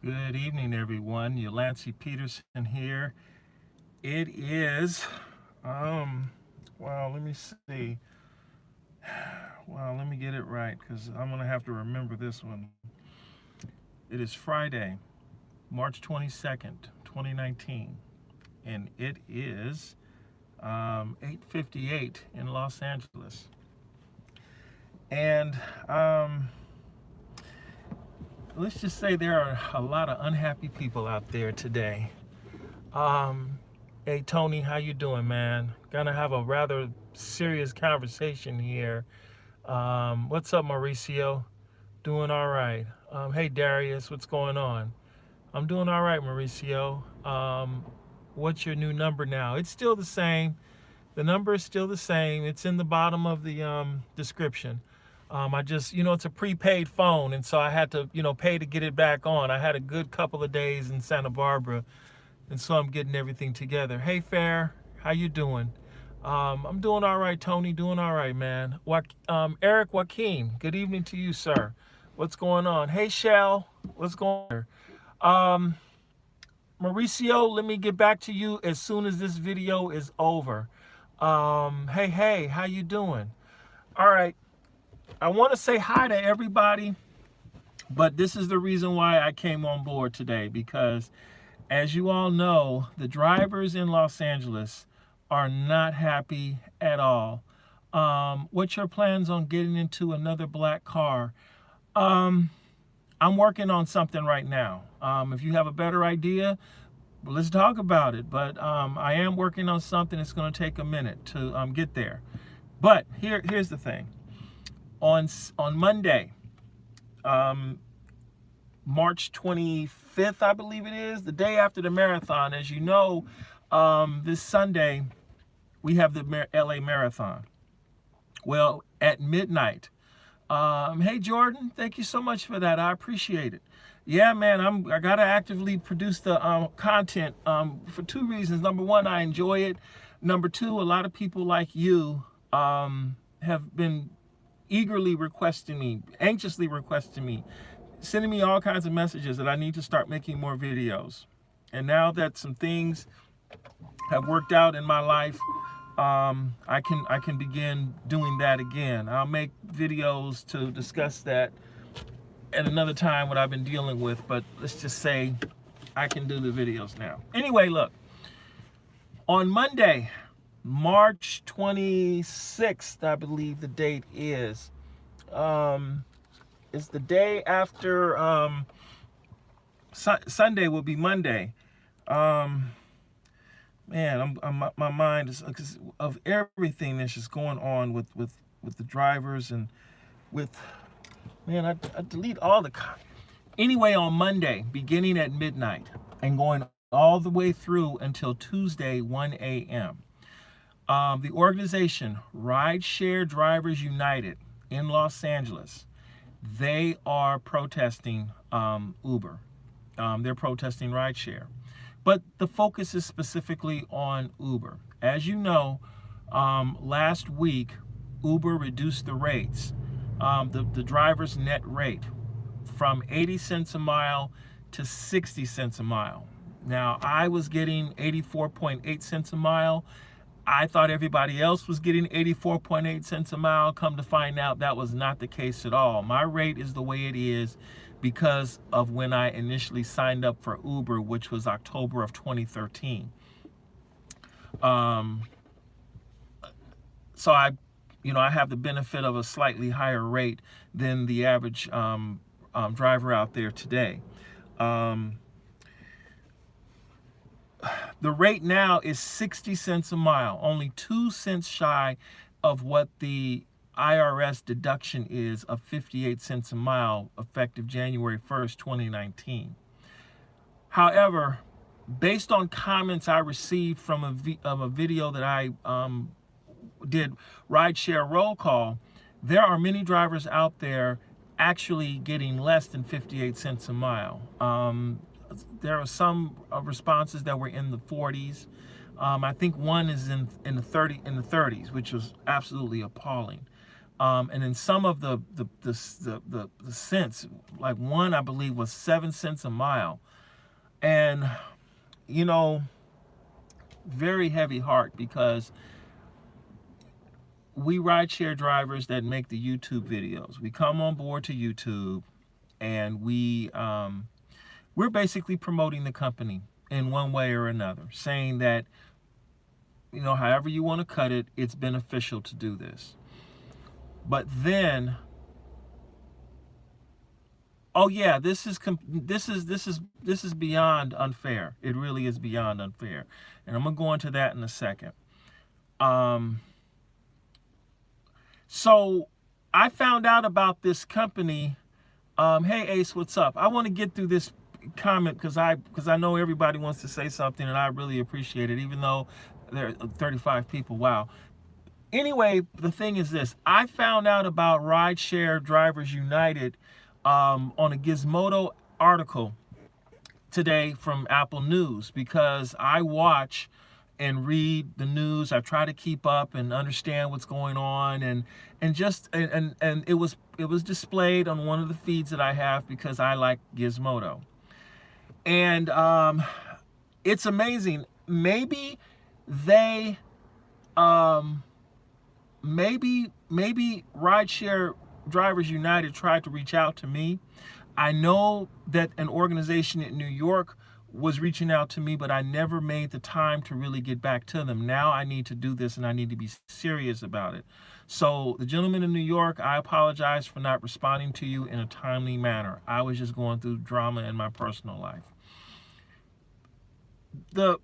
Good evening, everyone. Rideshare Peterson here. It is, well, let me see. Well, let me get it right because I'm going to have to remember this one. It is Friday, March 22nd, 2019, and it is 8:58 in Los Angeles. And let's just say there are a lot of unhappy people out there today. Um, hey Tony, how you doing, man? Gonna have a rather serious conversation here. What's up, Mauricio? Doing all right. Hey Darius, what's going on? I'm doing all right, Mauricio. What's your new number now? It's still the same. The number is still the same. It's in the bottom of the description. I just, it's a prepaid phone, and so I had to, pay to get it back on. I had a good couple of days in Santa Barbara, and so I'm getting everything together. Hey, Fair, how you doing? I'm doing all right, Tony. Doing all right, man. Eric Joaquin, good evening to you, sir. What's going on? Hey, Shell, what's going on? Mauricio, let me get back to you as soon as this video is over. Hey, how you doing? All right. I want to say hi to everybody, but this is the reason why I came on board today because, as you all know, the drivers in Los Angeles are not happy at all. What's your plans on getting into another black car? I'm working on something right now. If you have a better idea, let's talk about it. But I am working on something. It's going to take a minute to get there. But here's the thing. On Monday, March 25th, I believe it is, the day after the marathon. As you know, this Sunday, we have the LA Marathon. Well, at midnight. Hey, Jordan, thank you so much for that. I appreciate it. Yeah, man, I got to actively produce the content for two reasons. Number one, I enjoy it. Number two, a lot of people like you have been eagerly requesting me, anxiously requesting me, sending me all kinds of messages that I need to start making more videos. And now that some things have worked out in my life, I can begin doing that again. I'll make videos to discuss that at another time what I've been dealing with, but let's just say I can do the videos now. Anyway, look, on Monday, March 26th, I believe the date is. It's the day after Sunday will be Monday. Man, my mind is of everything that's just going on with the drivers and with, man, I delete all the. Anyway, on Monday, beginning at midnight and going all the way through until Tuesday, 1 a.m. The organization Rideshare Drivers United in Los Angeles, they are protesting Uber. They're protesting rideshare. But the focus is specifically on Uber. As you know, last week, Uber reduced the rates, the driver's net rate, from 80 cents a mile to 60 cents a mile. Now, I was getting 84.8 cents a mile. I thought everybody else was getting 84.8 cents a mile. Come to find out that was not the case at all. My rate is the way it is because of when I initially signed up for Uber, which was October of 2013. So I have the benefit of a slightly higher rate than the average driver out there today. The rate now is 60 cents a mile, only 2 cents shy of what the IRS deduction is of 58 cents a mile, effective January 1st, 2019. However, based on comments I received from a video that I did, Rideshare Roll Call, there are many drivers out there actually getting less than 58 cents a mile. There are some responses that were in the 40s. I think one is in the 30s, which was absolutely appalling. And then some of the cents, like one I believe was 7 cents a mile. And you know, very heavy heart, because we rideshare drivers that make the YouTube videos, we come on board to YouTube, and we're basically promoting the company in one way or another, saying that, you know, however you want to cut it, it's beneficial to do this. But then, oh yeah, this is beyond unfair. It really is beyond unfair, and I'm gonna go into that in a second. So I found out about this company. Hey Ace, what's up? I want to get through this comment because I know everybody wants to say something, and I really appreciate it, even though there are 35 people. Wow. Anyway, the thing is this: I found out about Rideshare Drivers United on a Gizmodo article today from Apple News, because I watch and read the news. I try to keep up and understand what's going on, and it was displayed on one of the feeds that I have, because I like Gizmodo. And it's amazing. Maybe they maybe Rideshare Drivers United tried to reach out to me. I know that an organization in New York was reaching out to me, but I never made the time to really get back to them. Now I need to do this, and I need to be serious about it. So the gentleman in New York, I apologize for not responding to you in a timely manner. I was just going through drama in my personal life. The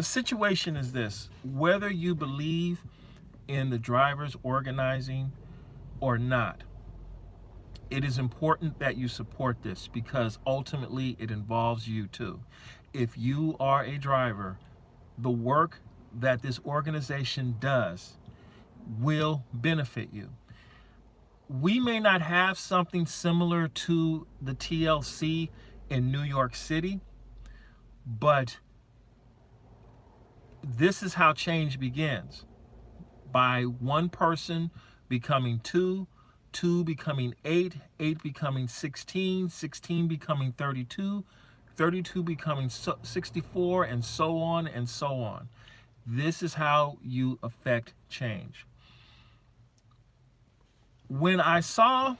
situation is this: whether you believe in the drivers organizing or not, it is important that you support this, because ultimately it involves you too. If you are a driver, the work that this organization does will benefit you. We may not have something similar to the TLC in New York City, but this is how change begins. By one person becoming two, two becoming 8, 8 becoming 16, 16 becoming 32, 32 becoming 64, and so on and so on. This is how you affect change. When I saw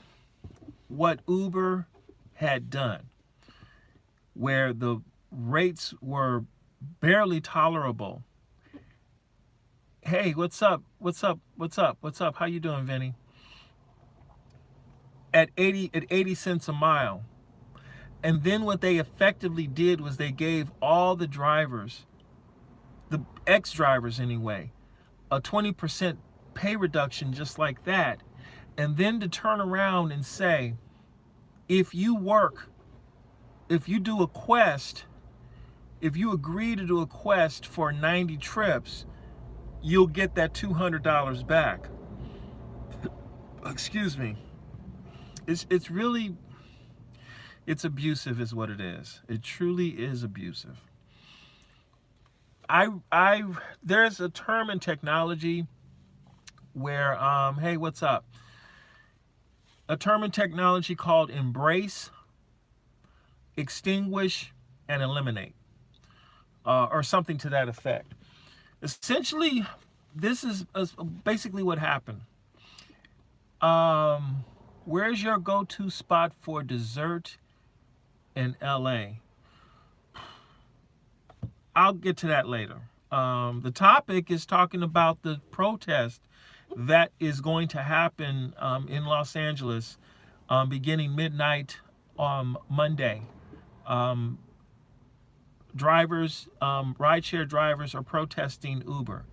what Uber had done, where the rates were barely tolerable. Hey, what's up? What's up? What's up? What's up? How you doing, Vinny? At 80 cents a mile. And then what they effectively did was they gave all the drivers, the ex-drivers anyway, a 20% pay reduction just like that. And then to turn around and say, if you do a quest, if you agree to do a quest for 90 trips, you'll get that $200 back. Excuse me. It's really, it's abusive is what it is. It truly is abusive. There's a term in technology where, hey, what's up? A term in technology called embrace, extinguish, and eliminate, or something to that effect. Essentially, this is basically what happened. Where's your go-to spot for dessert in LA? I'll get to that later. The topic is talking about the protest that is going to happen in Los Angeles beginning midnight on Monday. Rideshare drivers are protesting Uber.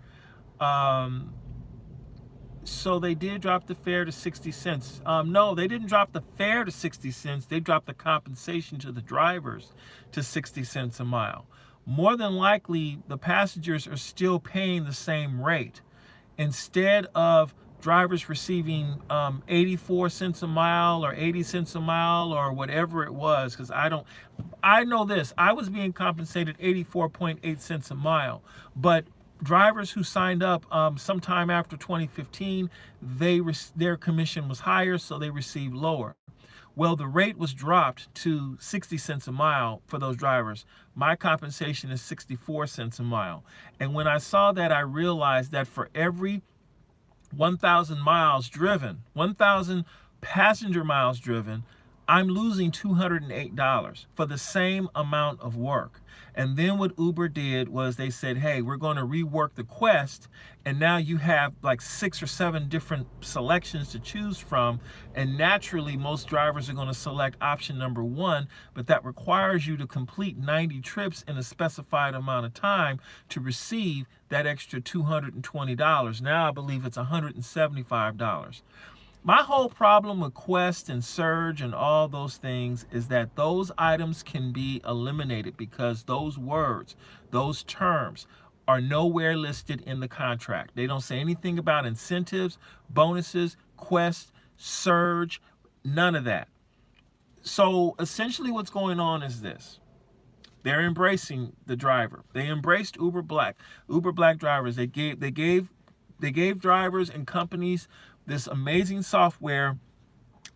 So they did drop the fare to 60 cents. No, they didn't drop the fare to 60 cents. They dropped the compensation to the drivers to 60 cents a mile. More than likely, the passengers are still paying the same rate. Instead of drivers receiving 84 cents a mile or 80 cents a mile or whatever it was, because I know this, I was being compensated 84.8 cents a mile, but drivers who signed up sometime after 2015, their commission was higher, so they received lower. Well, the rate was dropped to 60 cents a mile for those drivers. My compensation is 64 cents a mile. And when I saw that, I realized that for every 1,000 miles driven, 1,000 passenger miles driven, I'm losing $208 for the same amount of work. And then what Uber did was they said, hey, we're going to rework the Quest. And now you have like 6 or 7 different selections to choose from. And naturally, most drivers are going to select option number 1, but that requires you to complete 90 trips in a specified amount of time to receive that extra $220. Now I believe it's $175. My whole problem with Quest and Surge and all those things is that those items can be eliminated because those words, those terms are nowhere listed in the contract. They don't say anything about incentives, bonuses, Quest, Surge, none of that. So essentially what's going on is this. They're embracing the driver. They embraced Uber Black drivers. They gave drivers and companies this amazing software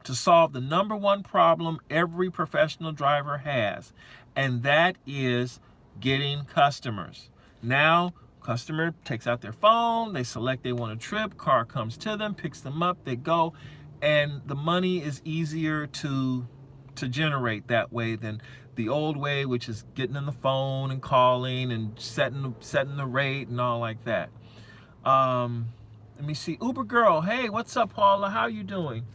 to solve the number one problem every professional driver has, and that is getting customers. Now, customer takes out their phone, they select they want a trip, car comes to them, picks them up, they go, and the money is easier to generate that way than the old way, which is getting on the phone and calling and setting the rate and all like that. Let me see. Uber girl, hey, what's up, Paula? How you doing?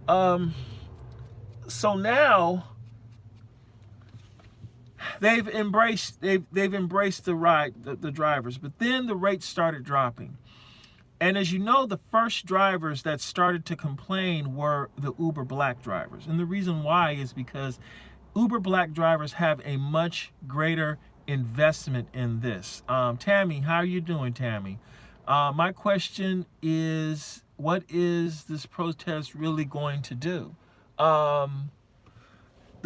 So now they've embraced the drivers, but then the rates started dropping. And as you know, the first drivers that started to complain were the Uber Black drivers. And the reason why is because Uber Black drivers have a much greater investment in this. Tammy, how are you doing, Tammy? My question is, what is this protest really going to do? The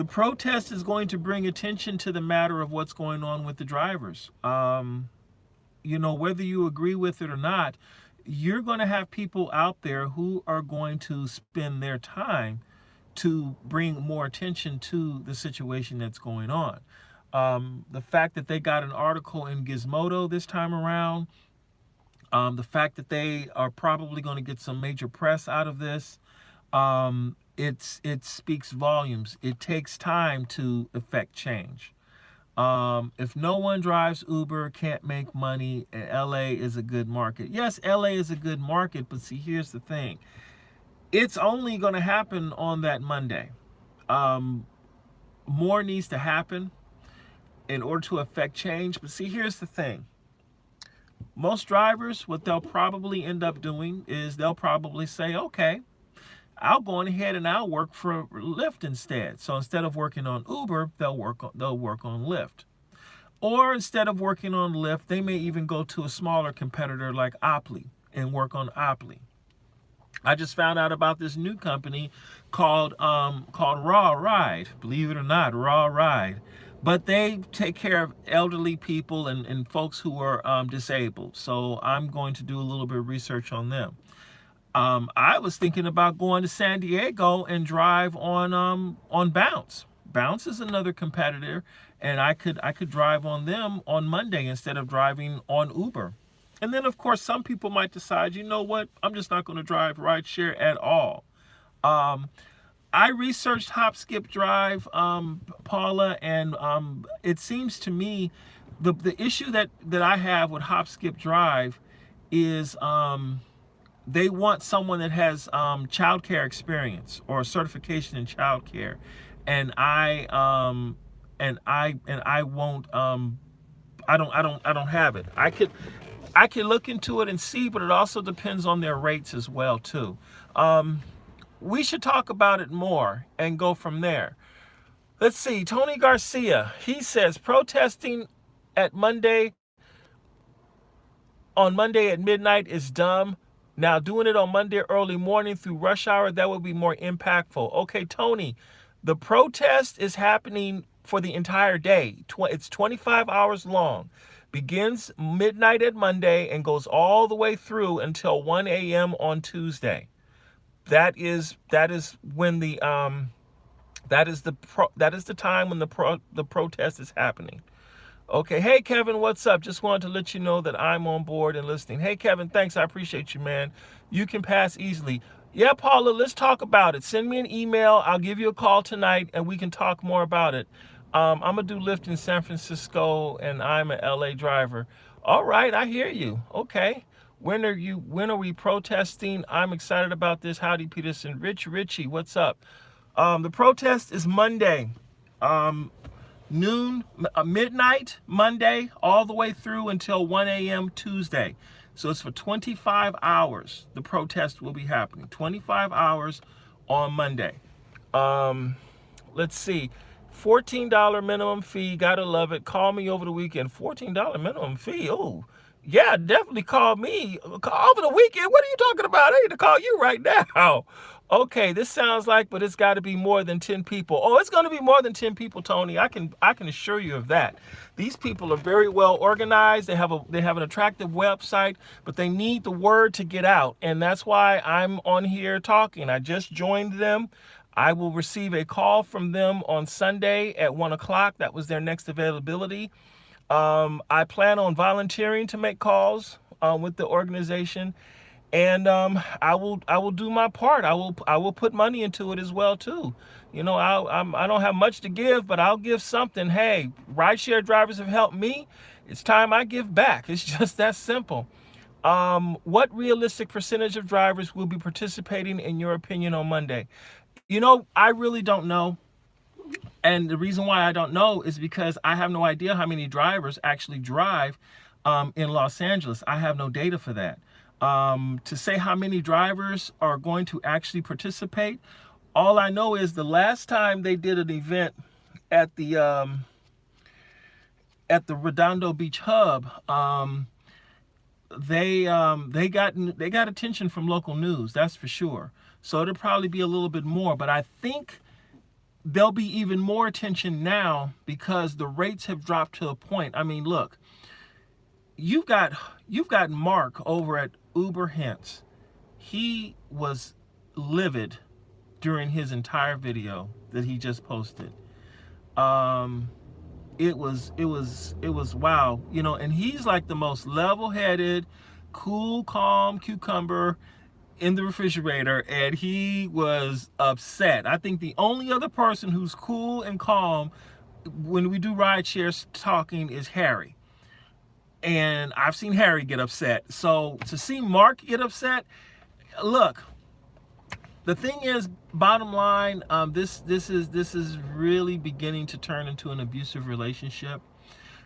protest is going to bring attention to the matter of what's going on with the drivers. You know, whether you agree with it or not, you're going to have people out there who are going to spend their time to bring more attention to the situation that's going on. The fact that they got an article in Gizmodo this time around, the fact that they are probably going to get some major press out of this, it speaks volumes. It takes time to effect change. If no one drives Uber, can't make money, and LA is a good market. Yes, LA is a good market, but see, here's the thing. It's only going to happen on that Monday. More needs to happen in order to affect change. But see, here's the thing. Most drivers, what they'll probably end up doing is they'll probably say, okay, I'll go ahead and I'll work for Lyft instead. So instead of working on Uber, they'll work on Lyft. Or instead of working on Lyft, they may even go to a smaller competitor like Oply and work on Oply. I just found out about this new company called Raw Ride. Believe it or not, Raw Ride. But they take care of elderly people and folks who are disabled. So I'm going to do a little bit of research on them. I was thinking about going to San Diego and drive on Bounce. Bounce is another competitor, and I could drive on them on Monday instead of driving on Uber. And then, of course, some people might decide, you know what, I'm just not going to drive rideshare at all. I researched Hop, Skip, Drive, Paula, and it seems to me the issue that I have with Hop, Skip, Drive is they want someone that has childcare experience or certification in childcare, and I won't. I don't have it. I could look into it and see, but it also depends on their rates as well too. We should talk about it more and go from there. Let's see. Tony Garcia, he says protesting on Monday at midnight is dumb. Now doing it on Monday early morning through rush hour, that would be more impactful. Okay, Tony, the protest is happening for the entire day. It's 25 hours long. Begins midnight at Monday and goes all the way through until 1 a.m. on Tuesday. That is when the time when the protest is happening. Okay, hey Kevin, what's up? Just wanted to let you know that I'm on board and listening. Hey Kevin, thanks, I appreciate you, man. You can pass easily. Yeah, Paula, let's talk about it. Send me an email. I'll give you a call tonight and we can talk more about it. I'm gonna do Lyft in San Francisco and I'm an LA driver. All right, I hear you. Okay. When are we protesting? I'm excited about this. Howdy, Peterson. Richie, what's up? The protest is Monday. Midnight Monday, all the way through until 1 a.m. Tuesday. So it's for 25 hours. The protest will be happening. 25 hours on Monday. Let's see. $14 minimum fee. Gotta love it. Call me over the weekend. $14 minimum fee. Oh, yeah, definitely call me. Call over the weekend. What are you talking about? I need to call you right now. Okay, this sounds like, but it's got to be more than 10 people. Oh, it's going to be more than 10 people, Tony. I can assure you of that. These people are very well organized. They have an attractive website, but they need the word to get out, and that's why I'm on here talking. I just joined them. I will receive a call from them on Sunday at 1 o'clock. That was their next availability. I plan on volunteering to make calls with the organization. And I will do my part. I will put money into it as well too. You know, I don't have much to give, but I'll give something. Hey, rideshare drivers have helped me. It's time I give back. It's just that simple. What realistic percentage of drivers will be participating in your opinion on Monday? You know, I really don't know. And the reason why I don't know is because I have no idea how many drivers actually drive in Los Angeles. I have no data for that. To say how many drivers are going to actually participate, all I know is the last time they did an event at the Redondo Beach Hub, they got attention from local news, that's for sure. So it'll probably be a little bit more, but I think there'll be even more attention now because the rates have dropped to a point. I mean, look, you've got Mark over at Uber Hints. He was livid during his entire video that he just posted. It was wow, you know, and he's like the most level-headed, cool, calm cucumber in the refrigerator, and he was upset. I think the only other person who's cool and calm when we do rideshare talking is Harry. And I've seen Harry get upset. So to see Mark get upset, look, the thing is, bottom line, this is really beginning to turn into an abusive relationship,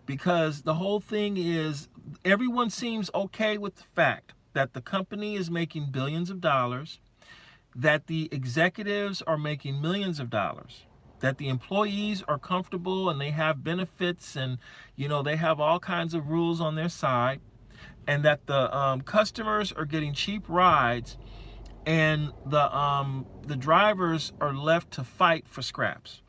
because the whole thing is everyone seems okay with the fact that the company is making billions of dollars, that the executives are making millions of dollars, that the employees are comfortable and they have benefits and, you know, they have all kinds of rules on their side, and that the customers are getting cheap rides, and the drivers are left to fight for scraps.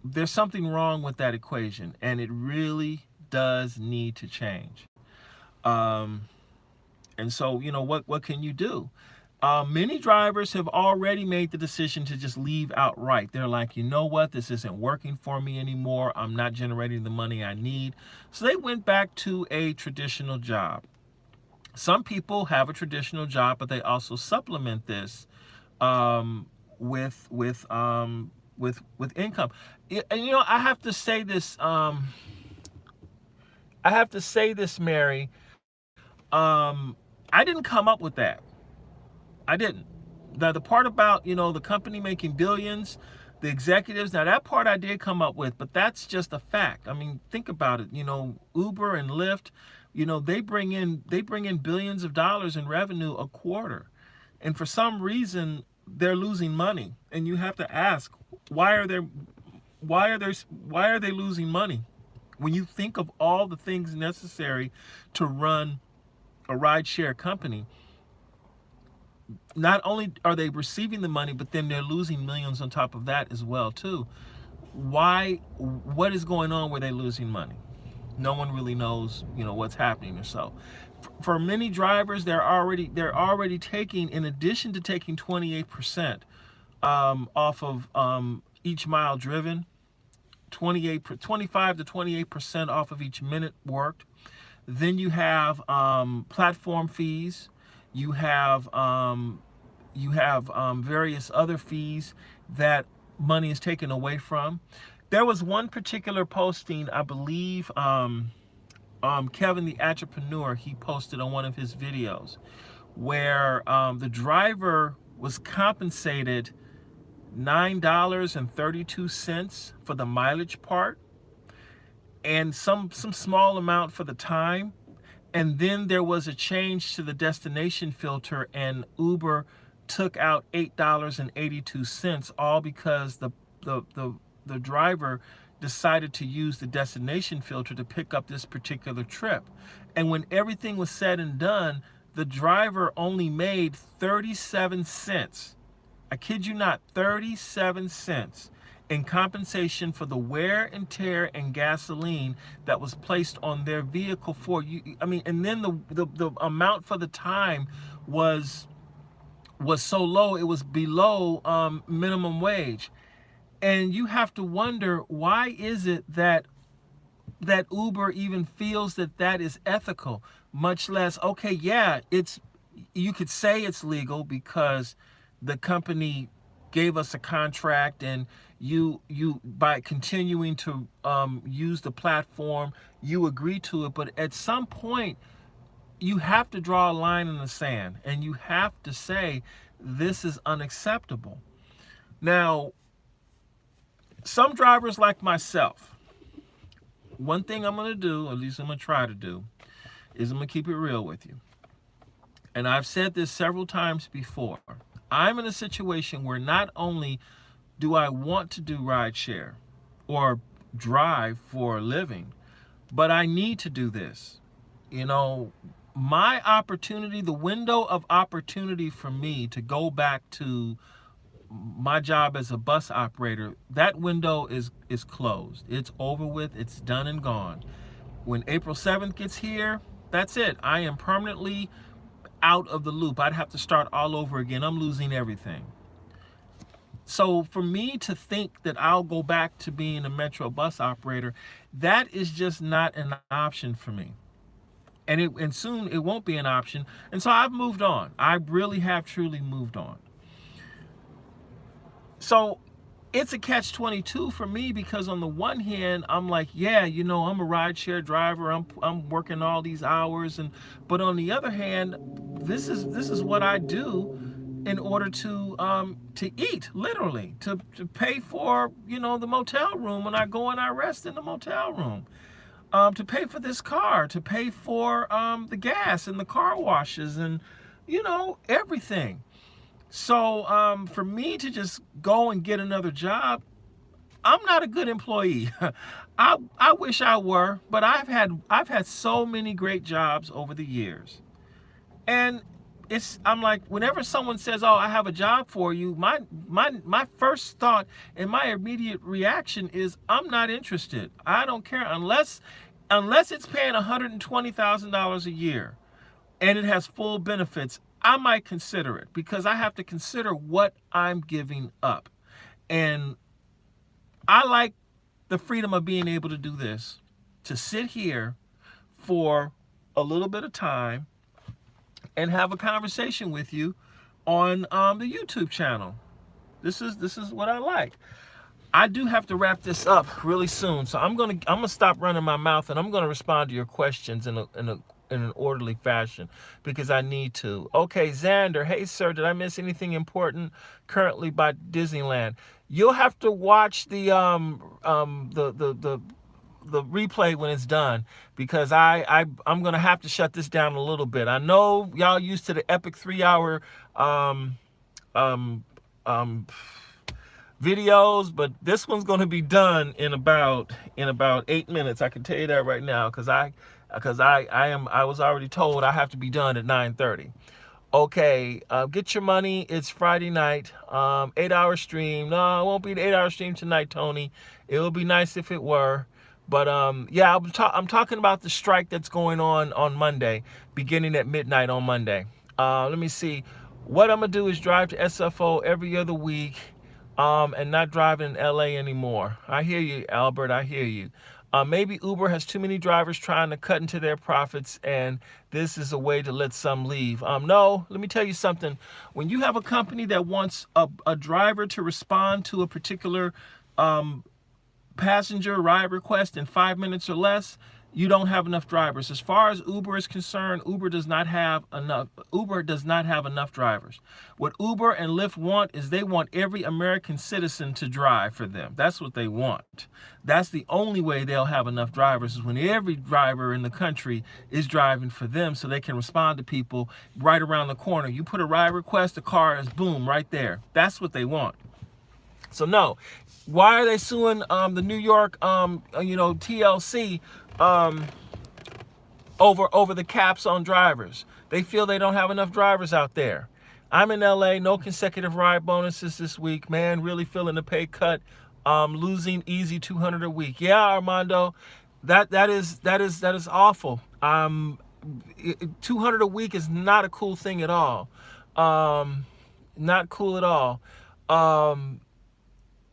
There's something wrong with that equation, and it really does need to change. And so, you know, what can you do? Many drivers have already made the decision to just leave outright. They're like, you know what, this isn't working for me anymore. I'm not generating the money I need. So they went back to a traditional job. Some people have a traditional job, but they also supplement this with income. And you know, I have to say this. Mary. I didn't come up with that. I didn't. The part about, you know, the company making billions, the executives, now that part I did come up with, but that's just a fact. I mean, think about it. You know, Uber and Lyft, you know, they bring in billions of dollars in revenue a quarter. And for some reason, they're losing money. And you have to ask, why are they losing money? When you think of all the things necessary to run a rideshare company, not only are they receiving the money, but then they're losing millions on top of that as well too. what is going on where they're losing money? No one really knows, what's happening or so. For many drivers, they're already taking, in addition to taking 28% off of each mile driven, 25 to 28% off of each minute worked. Then you have platform fees. You have various other fees that money is taken away from. There was one particular posting, I believe, Kevin the Entrepreneur, he posted on one of his videos where the driver was compensated $9.32 for the mileage part, and some small amount for the time. And then there was a change to the destination filter, and Uber took out $8.82, all because the driver decided to use the destination filter to pick up this particular trip. And when everything was said and done, the driver only made 37 cents. I kid you not, 37 cents in compensation for the wear and tear and gasoline that was placed on their vehicle for you. I mean, and then the amount for the time was so low, it was below minimum wage. And you have to wonder, why is it that Uber even feels that is ethical, much less, okay, yeah, you could say it's legal because the company gave us a contract, and you by continuing to use the platform, you agree to it. But at some point, you have to draw a line in the sand, and you have to say, this is unacceptable. Now, some drivers like myself, one thing I'm going to do, at least I'm going to try to do, is I'm going to keep it real with you. And I've said this several times before. I'm in a situation where not only do I want to do rideshare or drive for a living, but I need to do this. My opportunity, the window of opportunity for me to go back to my job as a bus operator, that window is closed. It's over with. It's done and gone. When April 7th gets here, that's it. I am permanently out of the loop. I'd have to start all over again. I'm losing everything. So for me to think that I'll go back to being a Metro bus operator, that is just not an option for me. And soon it won't be an option. And so I've moved on. I really have truly moved on. So it's a catch-22 for me, because on the one hand, I'm like, yeah, I'm a rideshare driver. I'm working all these hours, but on the other hand, this is what I do in order to eat, literally, to pay for the motel room when I go and I rest in the motel room, to pay for this car, to pay for the gas and the car washes and everything. So for me to just go and get another job, I'm not a good employee. I wish I were, but I've had so many great jobs over the years. And I'm like, whenever someone says, "Oh, I have a job for you," my first thought and my immediate reaction is, I'm not interested. I don't care unless it's paying $120,000 a year and it has full benefits. I might consider it, because I have to consider what I'm giving up. And I like the freedom of being able to do this, to sit here for a little bit of time and have a conversation with you on the YouTube channel. This is what I like. I do have to wrap this up really soon, so I'm gonna stop running my mouth, and I'm gonna respond to your questions in an orderly fashion, because I need to. Okay, Xander, hey sir, did I miss anything important currently by Disneyland? You'll have to watch the replay when it's done, because I'm gonna have to shut this down a little bit. I know y'all used to the epic 3-hour videos, but this one's gonna be done in about 8 minutes. I can tell you that right now, because I was already told I have to be done at 9:30. Okay, get your money. It's Friday night. 8-hour stream. No, it won't be an 8-hour stream tonight, Tony. It would be nice if it were. But yeah, I'm talking about the strike that's going on Monday, beginning at midnight on Monday. Let me see. What I'm gonna do is drive to SFO every other week, and not drive in LA anymore. I hear you, Albert. I hear you. Maybe Uber has too many drivers trying to cut into their profits, and this is a way to let some leave. No, let me tell you something. When you have a company that wants a driver to respond to a particular passenger ride request in 5 minutes or less, you don't have enough drivers. As far as Uber is concerned, Uber does not have enough drivers. What Uber and Lyft want is they want every American citizen to drive for them. That's what they want. That's the only way they'll have enough drivers, is when every driver in the country is driving for them, so they can respond to people right around the corner. You put a ride request, the car is boom right there. That's what they want. So no, why are they suing the New York TLC over the caps on drivers? They feel they don't have enough drivers out there. I'm in LA, no consecutive ride bonuses this week, man. Really feeling the pay cut. Losing easy $200 a week. Yeah, Armando, that is awful. 200 a week is not a cool thing at all. Not cool at all.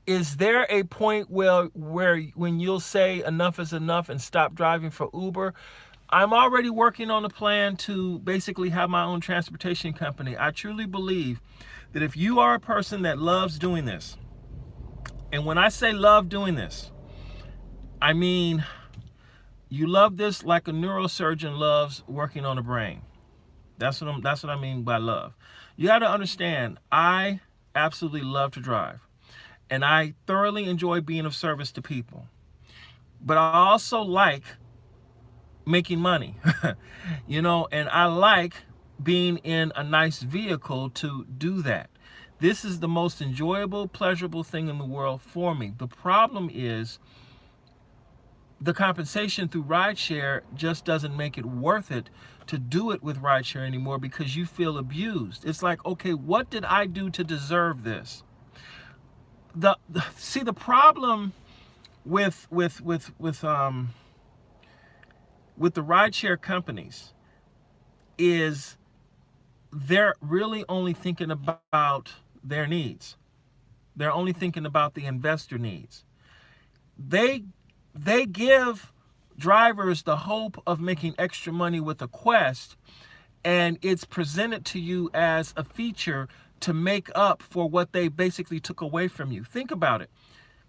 Is there a point where when you'll say enough is enough and stop driving for Uber? I'm already working on a plan to basically have my own transportation company. I truly believe that if you are a person that loves doing this, and when I say love doing this, I mean you love this like a neurosurgeon loves working on a brain. That's what I mean by love. You got to understand, I absolutely love to drive. And I thoroughly enjoy being of service to people. But I also like making money, and I like being in a nice vehicle to do that. This is the most enjoyable, pleasurable thing in the world for me. The problem is the compensation through Rideshare just doesn't make it worth it to do it with Rideshare anymore, because you feel abused. It's like, okay, what did I do to deserve this? The problem with the rideshare companies is they're really only thinking about their needs. They're only thinking about the investor needs. They give drivers the hope of making extra money with a Quest, and it's presented to you as a feature to make up for what they basically took away from you. Think about it.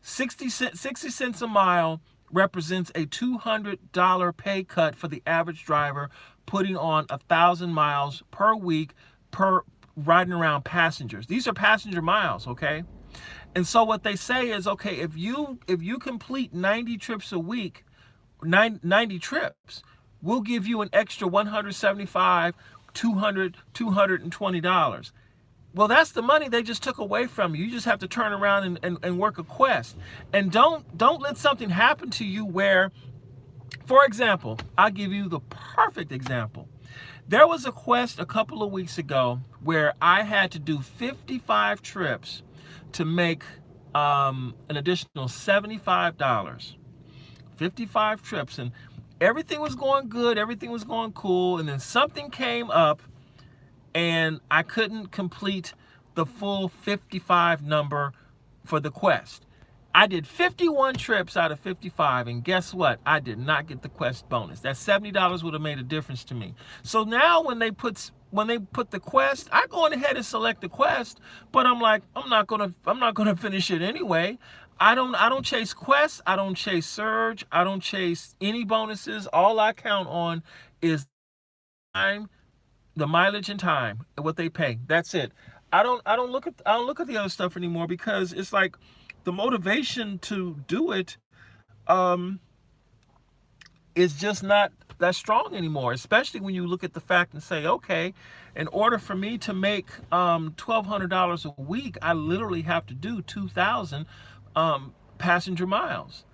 60 cents a mile represents a $200 pay cut for the average driver, putting on 1,000 miles per week per riding around passengers. These are passenger miles, okay? And so what they say is, okay, if you complete 90 trips a week, 90 trips, we'll give you an extra $175, $200, $220. Well, that's the money they just took away from you. You just have to turn around and work a Quest. And don't let something happen to you where, for example, I'll give you the perfect example. There was a Quest a couple of weeks ago where I had to do 55 trips to make an additional $75. 55 trips, and everything was going good, everything was going cool, and then something came up and I couldn't complete the full 55 number for the Quest. I did 51 trips out of 55, and guess what? I did not get the Quest bonus. That $70 would have made a difference to me. So now when they put the Quest, I go on ahead and select the Quest, but I'm like, I'm not gonna finish it anyway. I don't chase Quest, I don't chase Surge, I don't chase any bonuses. All I count on is time, the mileage and time, and what they pay. That's it. I don't look at the other stuff anymore, because it's like the motivation to do it is just not that strong anymore, especially when you look at the fact and say, okay, in order for me to make $1,200 a week, I literally have to do 2,000 passenger miles.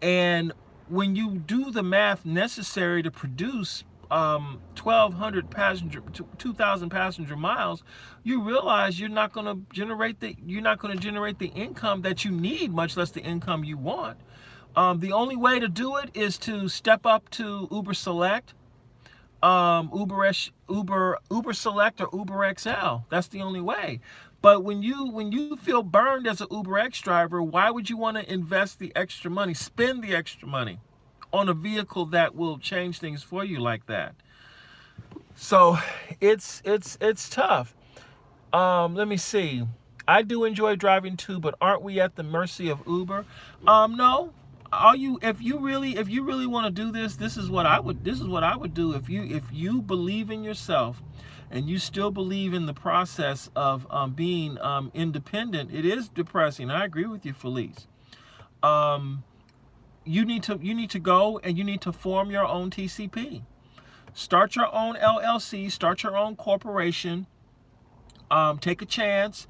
And when you do the math necessary to produce 1,200 passenger, 2,000 passenger miles, you realize you're not going to generate the income that you need, much less the income you want. The only way to do it is to step up to Uber Select, Uber Select or Uber XL. That's the only way. But when you feel burned as an Uber X driver, why would you want to invest the extra money, spend the extra money on a vehicle that will change things for you like that? So it's tough. Let me see. I do enjoy driving too, but aren't we at the mercy of Uber? No. If you really want to do this, this is what I would do. If you believe in yourself and you still believe in the process of being independent, it is depressing. I agree with you, Felice. You need to go and you need to form your own TCP. Start your own LLC, start your own corporation, take a chance,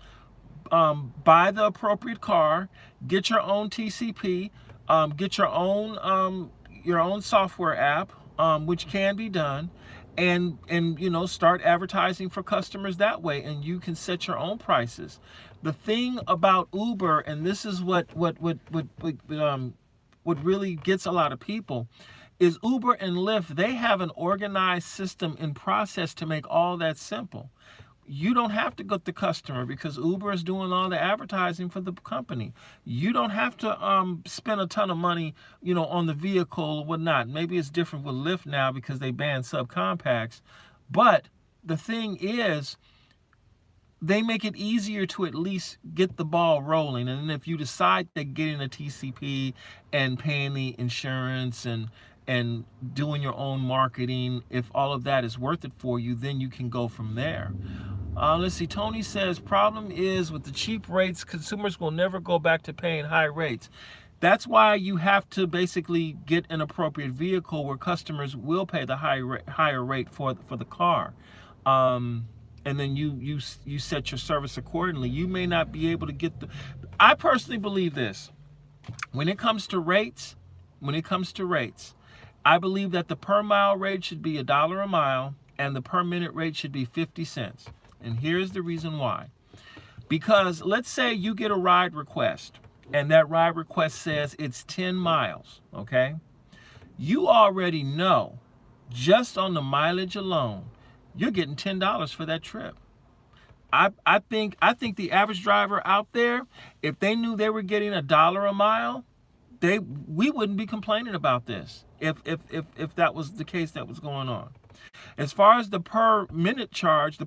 buy the appropriate car, get your own TCP, get your own software app, which can be done, and start advertising for customers that way, and you can set your own prices. The thing about Uber, and this is what really gets a lot of people, is Uber and Lyft, they have an organized system and process to make all that simple. You don't have to go to the customer because Uber is doing all the advertising for the company. You don't have to spend a ton of money, on the vehicle or whatnot. Maybe it's different with Lyft now because they banned subcompacts. But the thing is, they make it easier to at least get the ball rolling. And if you decide that getting a TCP and paying the insurance and doing your own marketing, if all of that is worth it for you, then you can go from there. Let's see, Tony says, problem is with the cheap rates, consumers will never go back to paying high rates. That's why you have to basically get an appropriate vehicle where customers will pay the higher rate for the car. And then you set your service accordingly. You may not be able to get I personally believe this. When it comes to rates, I believe that the per mile rate should be $1 a mile and the per minute rate should be 50 cents. And here's the reason why. Because let's say you get a ride request and that ride request says it's 10 miles, okay? You already know, just on the mileage alone, you're getting $10 for that trip. I think the average driver out there, if they knew they were getting $1 a mile, we wouldn't be complaining about this if that was the case that was going on. As far as the per minute charge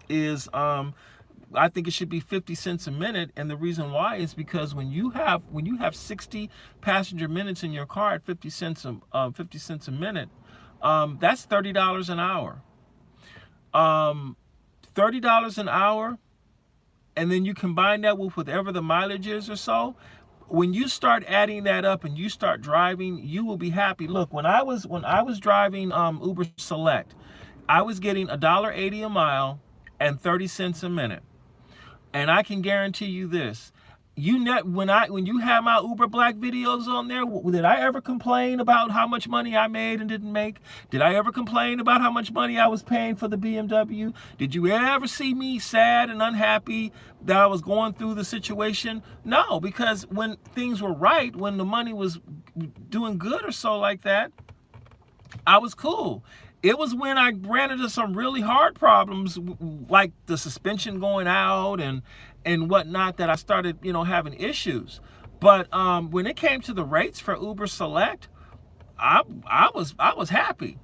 is I think it should be 50 cents a minute, and the reason why is because when you have 60 passenger minutes in your car at 50 cents a minute, that's $30 an hour. $30 an hour, and then you combine that with whatever the mileage is or so. When you start adding that up and you start driving, you will be happy. Look, when I was driving Uber Select, I was getting $1.80 a mile and 30 cents a minute. And I can guarantee you this. When you have my Uber Black videos on there, did I ever complain about how much money I made and didn't make? Did I ever complain about how much money I was paying for the BMW? Did you ever see me sad and unhappy that I was going through the situation? No, because when things were right, when the money was doing good or so like that, I was cool. It was when I ran into some really hard problems, like the suspension going out and whatnot, that I started, having issues. But when it came to the rates for Uber Select, I was happy.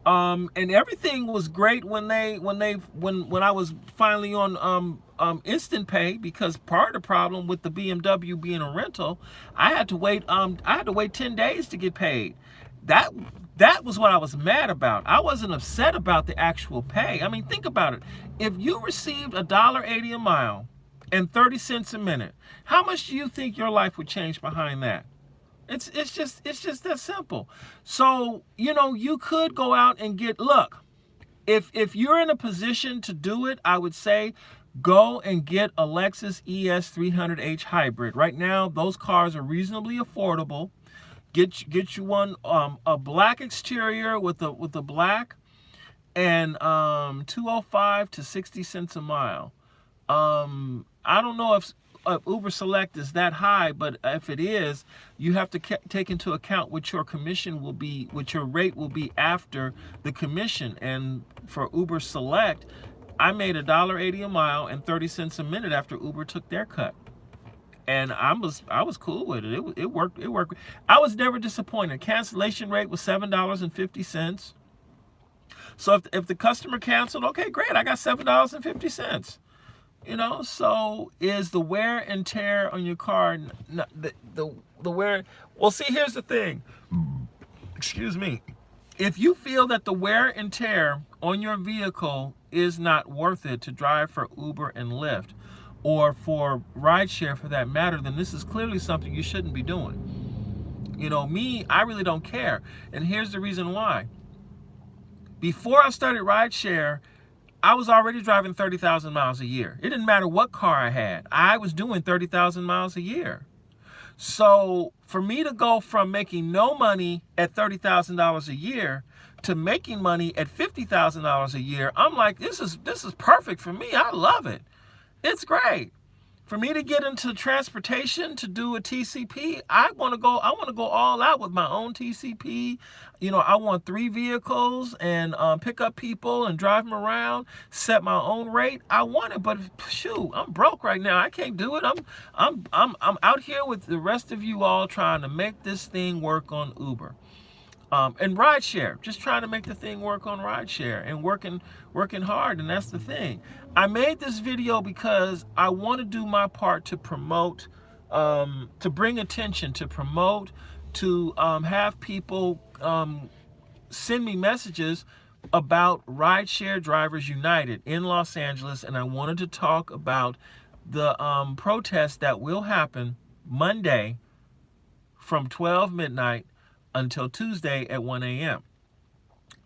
And everything was great when I was finally on instant pay, because part of the problem with the BMW being a rental, I had to wait 10 days to get paid. That was what I was mad about. I wasn't upset about the actual pay. I mean, think about it. If you received $1.80 a mile and 30 cents a minute, how much do you think your life would change behind that? It's just that simple. So, you could go out and look, if you're in a position to do it, I would say go and get a Lexus ES 300H hybrid. Right now, those cars are reasonably affordable. Get you one, a black exterior with the black, and 205 to 60 cents a mile. I don't know if Uber Select is that high, but if it is, you have to take into account what your commission will be, what your rate will be after the commission. And for Uber Select, I made $1.80 a mile and 30 cents a minute after Uber took their cut. And I was cool with it. It worked. It worked. I was never disappointed. Cancellation rate was $7.50. So if the customer canceled, okay, great. I got $7.50. So is the wear and tear on your car the wear? Well, see, here's the thing. Excuse me. If you feel that the wear and tear on your vehicle is not worth it to drive for Uber and Lyft, or for rideshare for that matter, then this is clearly something you shouldn't be doing. Me, I really don't care. And here's the reason why. Before I started rideshare, I was already driving 30,000 miles a year. It didn't matter what car I had. I was doing 30,000 miles a year. So for me to go from making no money at $30,000 a year to making money at $50,000 a year, I'm like, this is perfect for me. I love it. It's great. For me to get into transportation to do a TCP, I want to go all out with my own TCP. I want 3 vehicles and pick up people and drive them around, set my own rate. I want it, but shoot, I'm broke right now. I can't do it. I'm out here with the rest of you all trying to make this thing work on Uber. And rideshare, just trying to make the thing work on rideshare and working hard. And that's the thing. I made this video because I want to do my part to promote, to bring attention, to promote, to have people send me messages about Rideshare Drivers United in Los Angeles. And I wanted to talk about the protest that will happen Monday from 12 midnight until Tuesday at 1 a.m.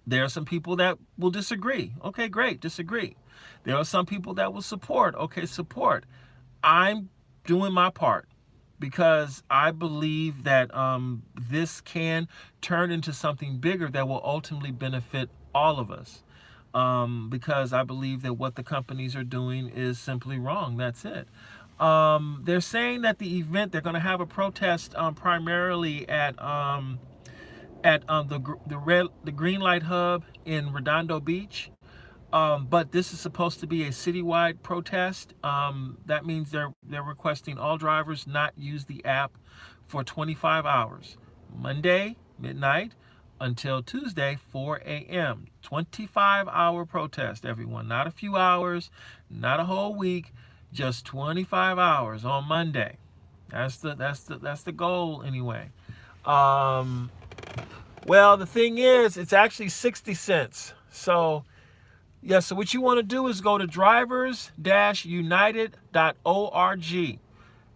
There are some people that will disagree. Okay, great, disagree. There are some people that will support. Okay, support. I'm doing my part because I believe that this can turn into something bigger that will ultimately benefit all of us. Because I believe that what the companies are doing is simply wrong. That's it. They're saying that the event, they're going to have a protest primarily at the Green Light Hub in Redondo Beach. But this is supposed to be a citywide protest. That means they're requesting all drivers not use the app for 25 hours. Monday, midnight, until Tuesday, 4 a.m. 25-hour protest, everyone. Not a few hours, not a whole week, just 25 hours on Monday. That's the goal anyway. Well, the thing is, it's actually 60 cents. So, yeah, so what you want to do is go to drivers-united.org.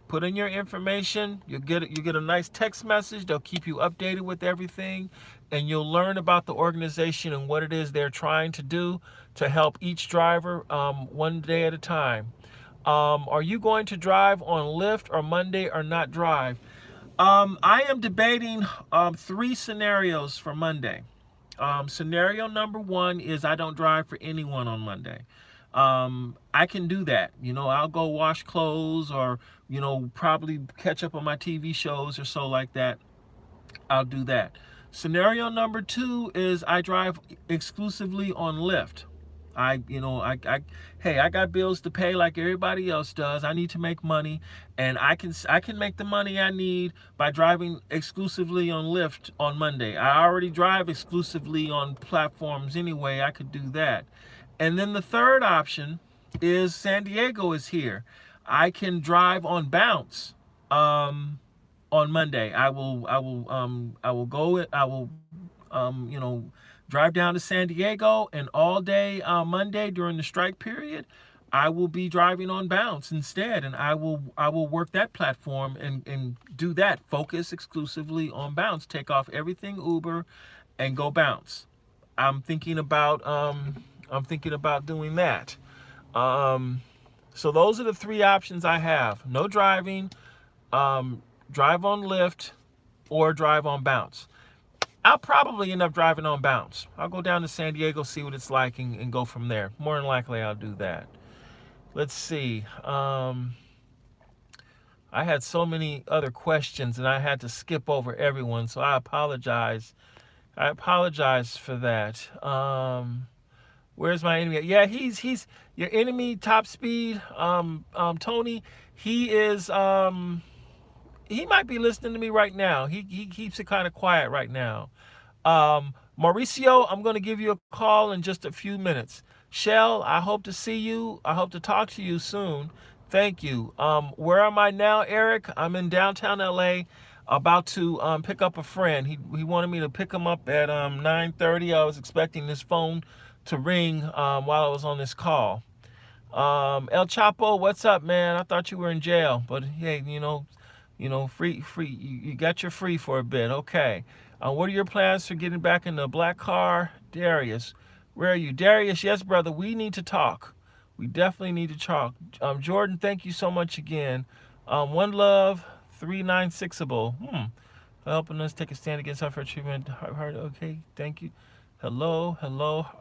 Put in your information. You get a nice text message. They'll keep you updated with everything, and you'll learn about the organization and what it is they're trying to do to help each driver one day at a time. Are you going to drive on Lyft or Monday or not drive? I am debating 3 scenarios for Monday. Scenario number 1 is I don't drive for anyone on Monday. I can do that. I'll go wash clothes or, probably catch up on my TV shows or so like that. I'll do that. Scenario number 2 is I drive exclusively on Lyft. I got bills to pay like everybody else does. I need to make money, and I can make the money I need by driving exclusively on Lyft on Monday. I already drive exclusively on platforms anyway. I could do that. And then the third option is San Diego is here. I can drive on Bounce on Monday. I will drive down to San Diego, and all day Monday during the strike period, I will be driving on Bounce instead, and I will work that platform and do that. Focus exclusively on Bounce. Take off everything Uber, and go Bounce. I'm thinking about doing that. So those are the 3 options I have: no driving, drive on Lyft, or drive on Bounce. I'll probably end up driving on Bounce. I'll go down to San Diego, see what it's like, and go from there. More than likely, I'll do that. Let's see. I had so many other questions, and I had to skip over everyone, so I apologize. I apologize for that. Where's my enemy? Yeah, he's your enemy. Top speed. Tony. He is. He might be listening to me right now. He keeps it kind of quiet right now. Mauricio, I'm going to give you a call in just a few minutes. Shell, I hope to see you. I hope to talk to you soon. Thank you. Where am I now, Eric? I'm in downtown LA, about to pick up a friend. He wanted me to pick him up at 9:30. I was expecting this phone to ring while I was on this call. El Chapo, what's up, man? I thought you were in jail, but hey, free. You got your free for a bit. Okay. What are your plans for getting back in the black car? Darius, where are you? Darius, yes, brother, we need to talk. We definitely need to talk. Jordan, thank you so much again. One Love, 396able. Helping us take a stand against unfair treatment. Okay, thank you. Hello.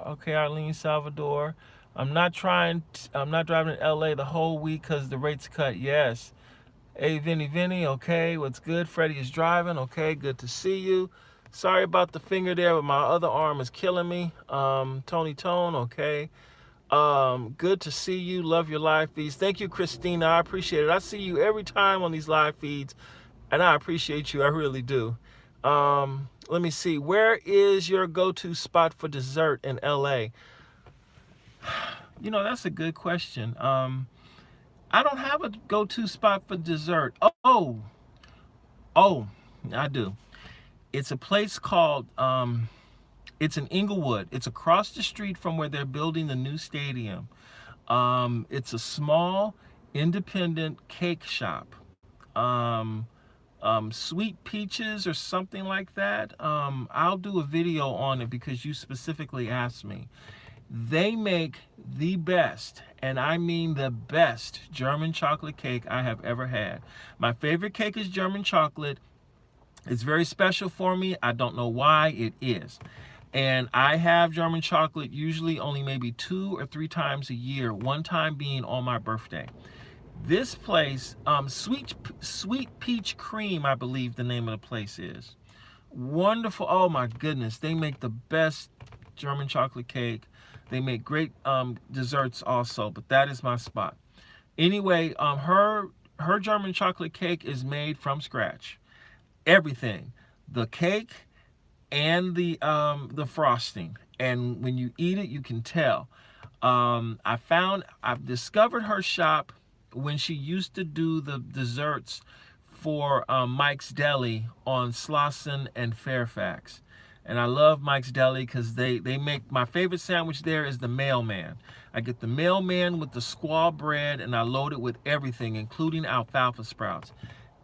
Okay, Arlene Salvador. I'm not driving to LA the whole week because the rate's cut. Yes. Hey, Vinny, okay, what's good? Freddie is driving, okay, good to see you. Sorry about the finger there, but my other arm is killing me. Tony Tone, okay. Good to see you. Love your live feeds. Thank you, Christina. I appreciate it. I see you every time on these live feeds, and I appreciate you. I really do. Let me see. Where is your go-to spot for dessert in LA? That's a good question. I don't have a go-to spot for dessert. Oh, I do. It's a place called, it's in Inglewood. It's across the street from where they're building the new stadium. It's a small, independent cake shop. Sweet Peaches or something like that. I'll do a video on it because you specifically asked me. They make the best, and I mean the best, German chocolate cake I have ever had. My favorite cake is German chocolate. It's very special for me. I don't know why, it is. And I have German chocolate usually only maybe 2 or 3 times a year, one time being on my birthday. This place, Sweet Peach Cream, I believe the name of the place is. Wonderful. Oh my goodness. They make the best German chocolate cake. They make great desserts also, but that is my spot. Anyway, her German chocolate cake is made from scratch. Everything. The cake and the frosting. And when you eat it, you can tell. I've discovered her shop when she used to do the desserts for Mike's Deli on Slauson and Fairfax. And I love Mike's Deli because they make, my favorite sandwich there is the mailman. I get the mailman with the squaw bread and I load it with everything, including alfalfa sprouts.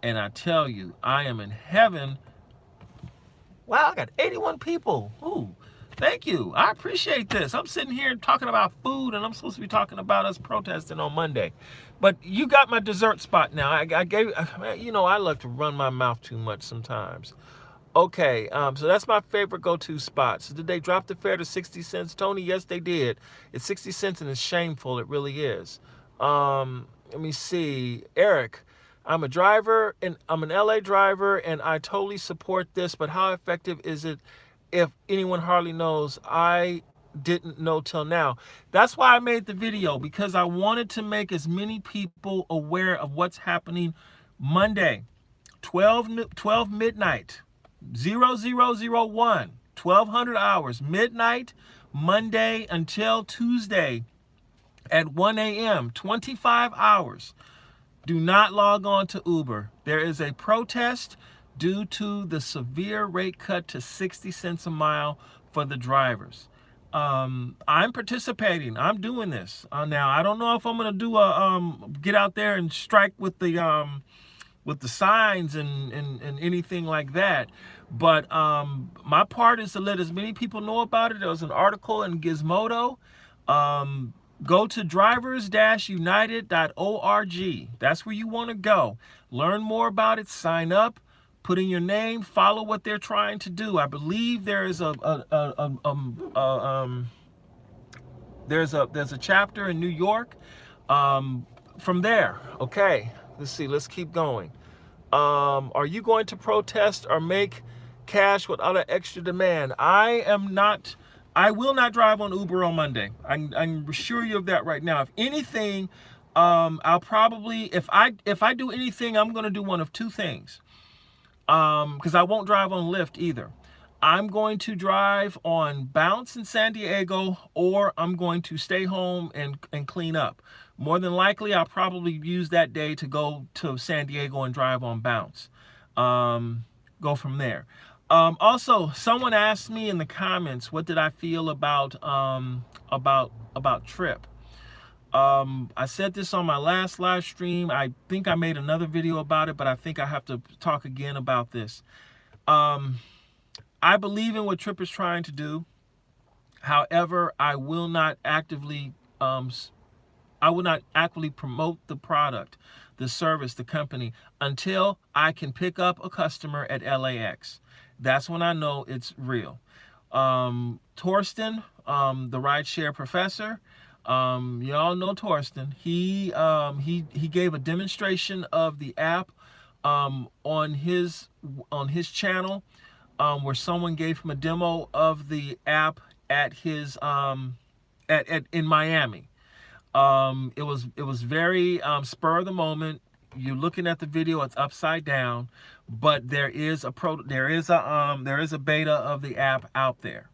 And I tell you, I am in heaven. Wow, I got 81 people. Ooh, thank you. I appreciate this. I'm sitting here talking about food and I'm supposed to be talking about us protesting on Monday. But you got my dessert spot now. I like to run my mouth too much sometimes. Okay, so that's my favorite go-to spot. So did they drop the fare to 60 cents? Tony, yes, they did. It's 60 cents and it's shameful. It really is. Let me see. Eric, I'm a driver and I'm an LA driver and I totally support this, but how effective is it if anyone hardly knows? I didn't know till now. That's why I made the video, because I wanted to make as many people aware of what's happening Monday, 12 midnight. 0001, 1200 hours, midnight, Monday until Tuesday at 1 a.m., 25 hours. Do not log on to Uber. There is a protest due to the severe rate cut to 60 cents a mile for the drivers. I'm participating. I'm doing this. Now, I don't know if I'm going to do get out there and strike with the signs and anything like that. But my part is to let as many people know about it. There was an article in Gizmodo. Go to drivers-united.org. That's where you want to go. Learn more about it. Sign up. put in your name, follow what they're trying to do. I believe there is there's a chapter in New York. From there, okay, let's see, let's keep going. Are you going to protest or make cash without an extra demand? I will not drive on Uber on Monday. I'm assure you of that right now. If anything, I'll probably, if I do anything, I'm going to do one of two things. Because I won't drive on Lyft either. I'm going to drive on Bounce in San Diego, or I'm going to stay home and clean up. More than likely, I'll probably use that day to go to San Diego and drive on Bounce. Go from there. Also, someone asked me in the comments, what did I feel about Trip? I said this on my last live stream. I think I made another video about it, but I think I have to talk again about this. I believe in what Trip is trying to do. However, I will not actively promote the product, the service, the company, until I can pick up a customer at LAX. That's when I know it's real. Torsten, the rideshare professor, y'all know Torsten. He gave a demonstration of the app on his channel, where someone gave him a demo of the app at his in Miami. It was very spur of the moment. You're looking at the video; it's upside down, but there is a beta of the app out there.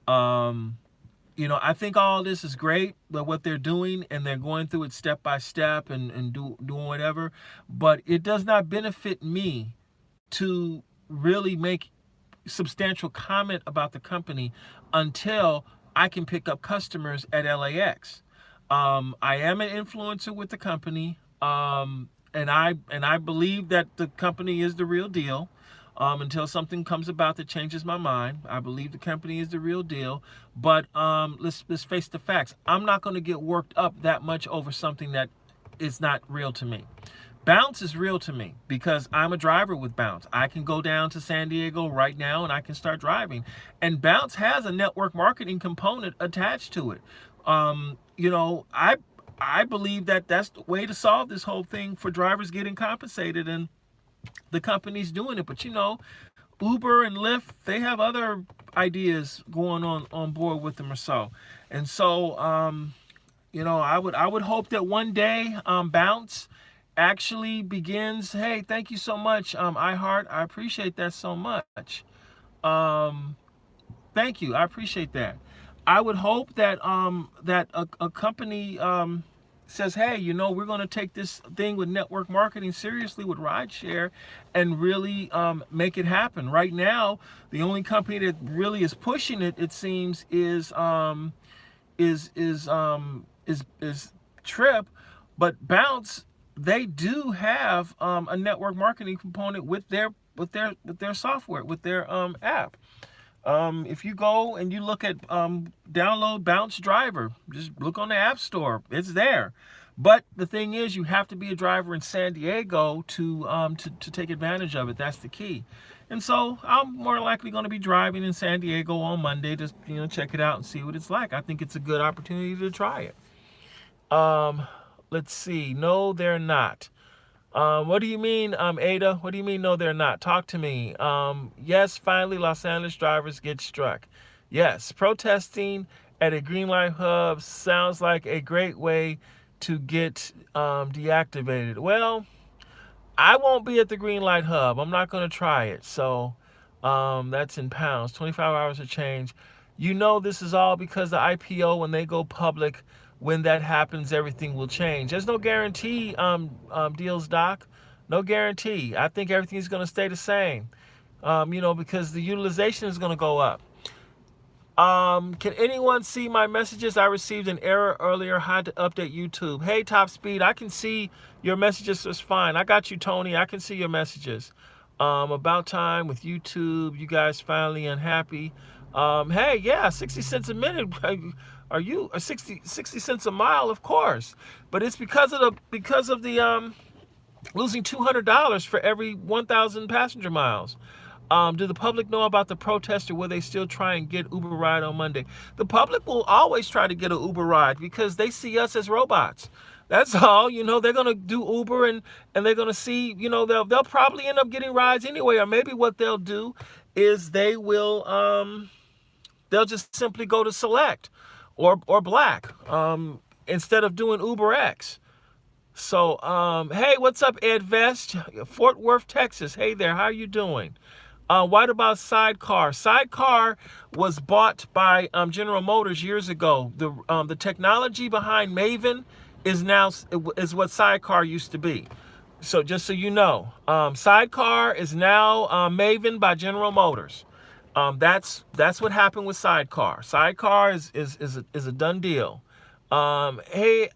You know, I think all this is great, but what they're doing, and they're going through it step by step and doing whatever, but it does not benefit me to really make substantial comment about the company until I can pick up customers at LAX. I am an influencer with the company, and I believe that the company is the real deal. Until something comes about that changes my mind, I believe the company is the real deal. But let's face the facts. I'm not going to get worked up that much over something that is not real to me. Bounce is real to me because I'm a driver with Bounce. I can go down to San Diego right now and I can start driving. And Bounce has a network marketing component attached to it. You know, I believe that that's the way to solve this whole thing for drivers getting compensated, and the company's doing it. But you know, Uber and Lyft, they have other ideas going on board with them or so. And so, you know, I would hope that one day Bounce actually begins, hey, thank you so much, iHeart, I appreciate that so much. Thank you, I appreciate that. I would hope that that a company says, hey, you know, we're going to take this thing with network marketing seriously with rideshare and really make it happen. Right now, the only company that really is pushing it, it seems, is Trip. But Bounce, they do have a network marketing component with their software, with their app. If you go and you look at download Bounce Driver, just look on the App Store, it's there. But the thing is, you have to be a driver in San Diego to take advantage of it. That's the key. And so I'm more likely going to be driving in San Diego on Monday to, you know, check it out and see what it's like. I think it's a good opportunity to try it. Let's see. No, they're not. What do you mean, Ada? What do you mean, no, they're not? Talk to me. Yes, finally, Los Angeles drivers get struck. Yes, protesting at a green light hub sounds like a great way to get deactivated. Well, I won't be at the green light hub. I'm not going to try it. So that's in pounds, 25 hours of change. You know, this is all because the IPO, when they go public, when that happens, everything will change. There's no guarantee, Deals Doc. No guarantee. I think everything's going to stay the same, you know, because the utilization is going to go up. Can anyone see my messages? I received an error earlier. How to update YouTube? Hey, Top Speed, I can see your messages just fine. I got you, Tony. I can see your messages. About time with YouTube. You guys finally unhappy. Hey, yeah, 60 cents a minute. Are you 60 cents a mile? Of course, but it's because of the losing $200 for every 1,000 passenger miles. Do the public know about the protest, or will they still try and get Uber ride on Monday? The public will always try to get an Uber ride because they see us as robots. That's all. They're gonna do Uber, and they're gonna see. They'll probably end up getting rides anyway, or maybe what they'll do is they'll just simply go to Select or Black instead of doing Uber X. So, hey, what's up, Ed Vest, Fort Worth, Texas? Hey there, how you doing? What about Sidecar? Sidecar was bought by General Motors years ago. The technology behind Maven is what Sidecar used to be. So just so you know, Sidecar is now Maven by General Motors. That's what happened with Sidecar. Sidecar is a done deal. Hey,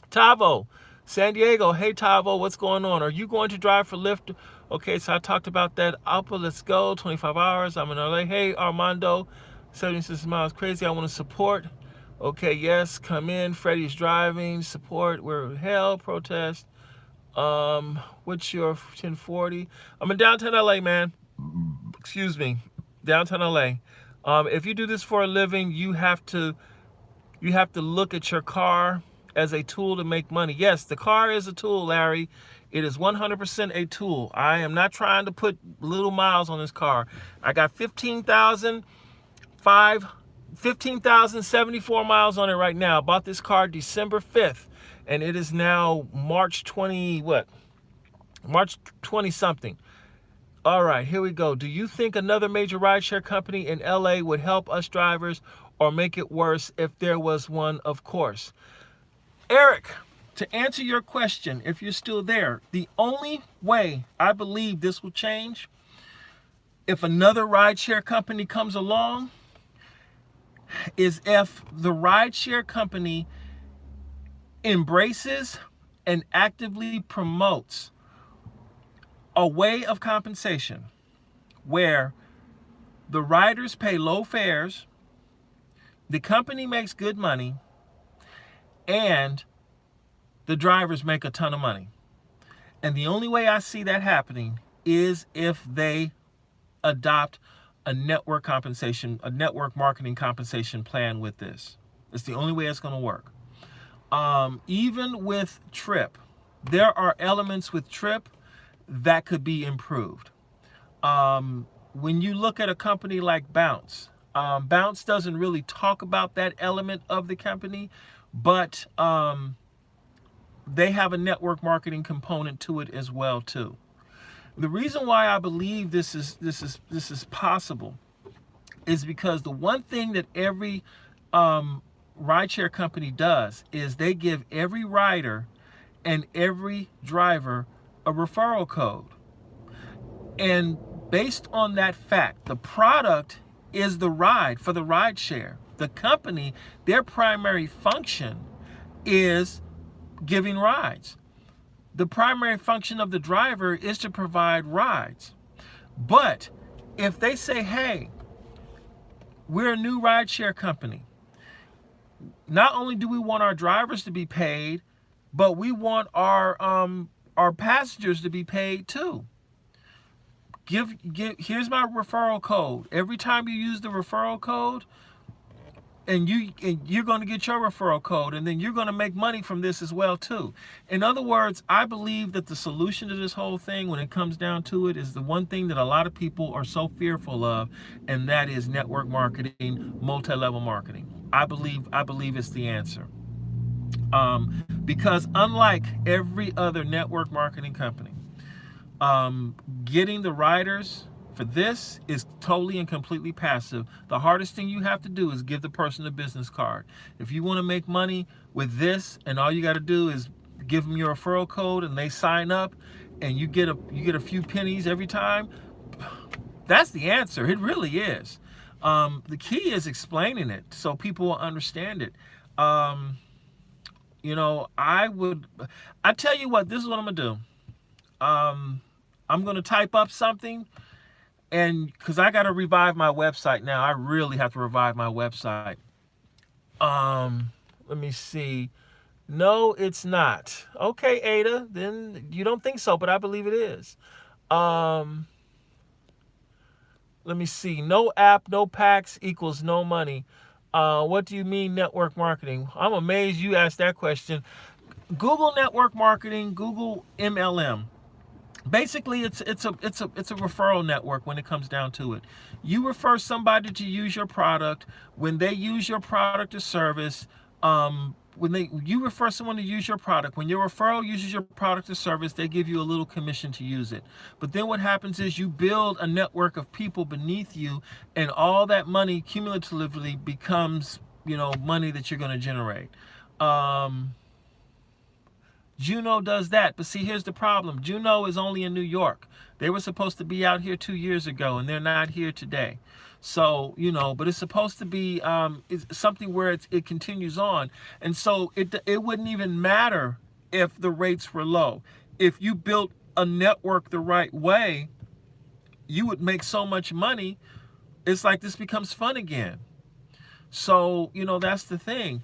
Tavo, San Diego. Hey, Tavo, what's going on? Are you going to drive for Lyft? Okay, so I talked about that. Alpha, let's go. 25 hours. I'm in LA. Hey, Armando, 76 miles crazy. I want to support. Okay, yes, come in. Freddie's driving. Support. We're hell. Protest. What's your 1040? I'm in downtown LA, man. Excuse me. Downtown LA. If you do this for a living, you have to look at your car as a tool to make money. Yes, the car is a tool, Larry. It is 100% a tool. I am not trying to put little miles on this car. I got 15,074 miles on it right now. I bought this car December 5th, and it is now March 20 something. All right, here we go. Do you think another major rideshare company in LA would help us drivers or make it worse if there was one? Of course. Eric, to answer your question, if you're still there, the only way I believe this will change, if another rideshare company comes along, is if the rideshare company embraces and actively promotes a way of compensation where the riders pay low fares, the company makes good money, and the drivers make a ton of money. And the only way I see that happening is if they adopt a network marketing compensation plan with this. It's the only way it's going to work. Even with Trip, there are elements with Trip that could be improved. When you look at a company like Bounce, Bounce doesn't really talk about that element of the company, but they have a network marketing component to it as well too. The reason why I believe this is possible is because the one thing that every rideshare company does is they give every rider and every driver a referral code. And based on that fact, the product is the ride for the rideshare. The company, their primary function is giving rides. The primary function of the driver is to provide rides. But if they say, hey, we're a new rideshare company, not only do we want our drivers to be paid, but we want our passengers to be paid too. Here's my referral code. Every time you use the referral code, and you're going to get your referral code, and then you're going to make money from this as well too. In other words, I believe that the solution to this whole thing, when it comes down to it, is the one thing that a lot of people are so fearful of, and that is network marketing, multi-level marketing. I believe it's the answer. Because unlike every other network marketing company, getting the riders for this is totally and completely passive. The hardest thing you have to do is give the person a business card. If you want to make money with this, and all you got to do is give them your referral code, and they sign up, and you get a few pennies every time, that's the answer. It really is. The key is explaining it so people will understand it. I tell you what, this is what I'm gonna do. I'm gonna type up something, and because I got to revive my website now. I really have to revive my website. Let me see. No, it's not. Okay, Ada, then you don't think so, but I believe it is. Um, Let me see. No app, no packs equals no money. What do you mean network marketing? I'm amazed you asked that question. Google network marketing, Google MLM. Basically, it's a referral network when it comes down to it. You refer somebody to use your product. When they use your product or service, when you refer someone to use your product, when your referral uses your product or service, they give you a little commission to use it. But then what happens is you build a network of people beneath you, and all that money cumulatively becomes, money that you're going to generate. Um, Juno does that, but see, here's the problem. Juno is only in New York. They were supposed to be out here 2 years ago, and they're not here today. So, but it's supposed to be it's something where it continues on. And so it wouldn't even matter if the rates were low. If you built a network the right way, you would make so much money. It's like this becomes fun again. So, that's the thing.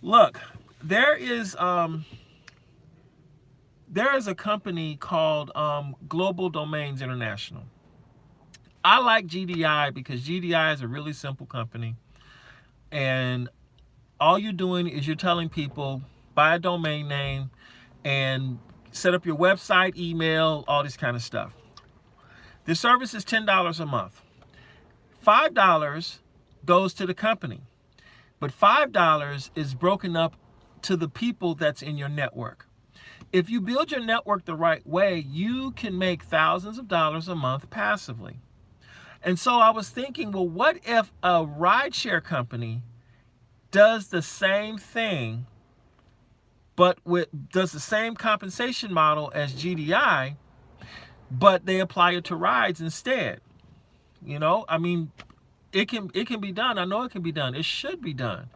Look, there is a company called Global Domains International. I like GDI because GDI is a really simple company. And all you're doing is you're telling people, buy a domain name and set up your website, email, all this kind of stuff. The service is $10 a month. $5 goes to the company. But $5 is broken up to the people that's in your network. If you build your network the right way, you can make thousands of dollars a month passively. And so I was thinking, well, what if a rideshare company does the same thing, but does the same compensation model as GDI, but they apply it to rides instead? I mean, it can be done. I know it can be done. It should be done.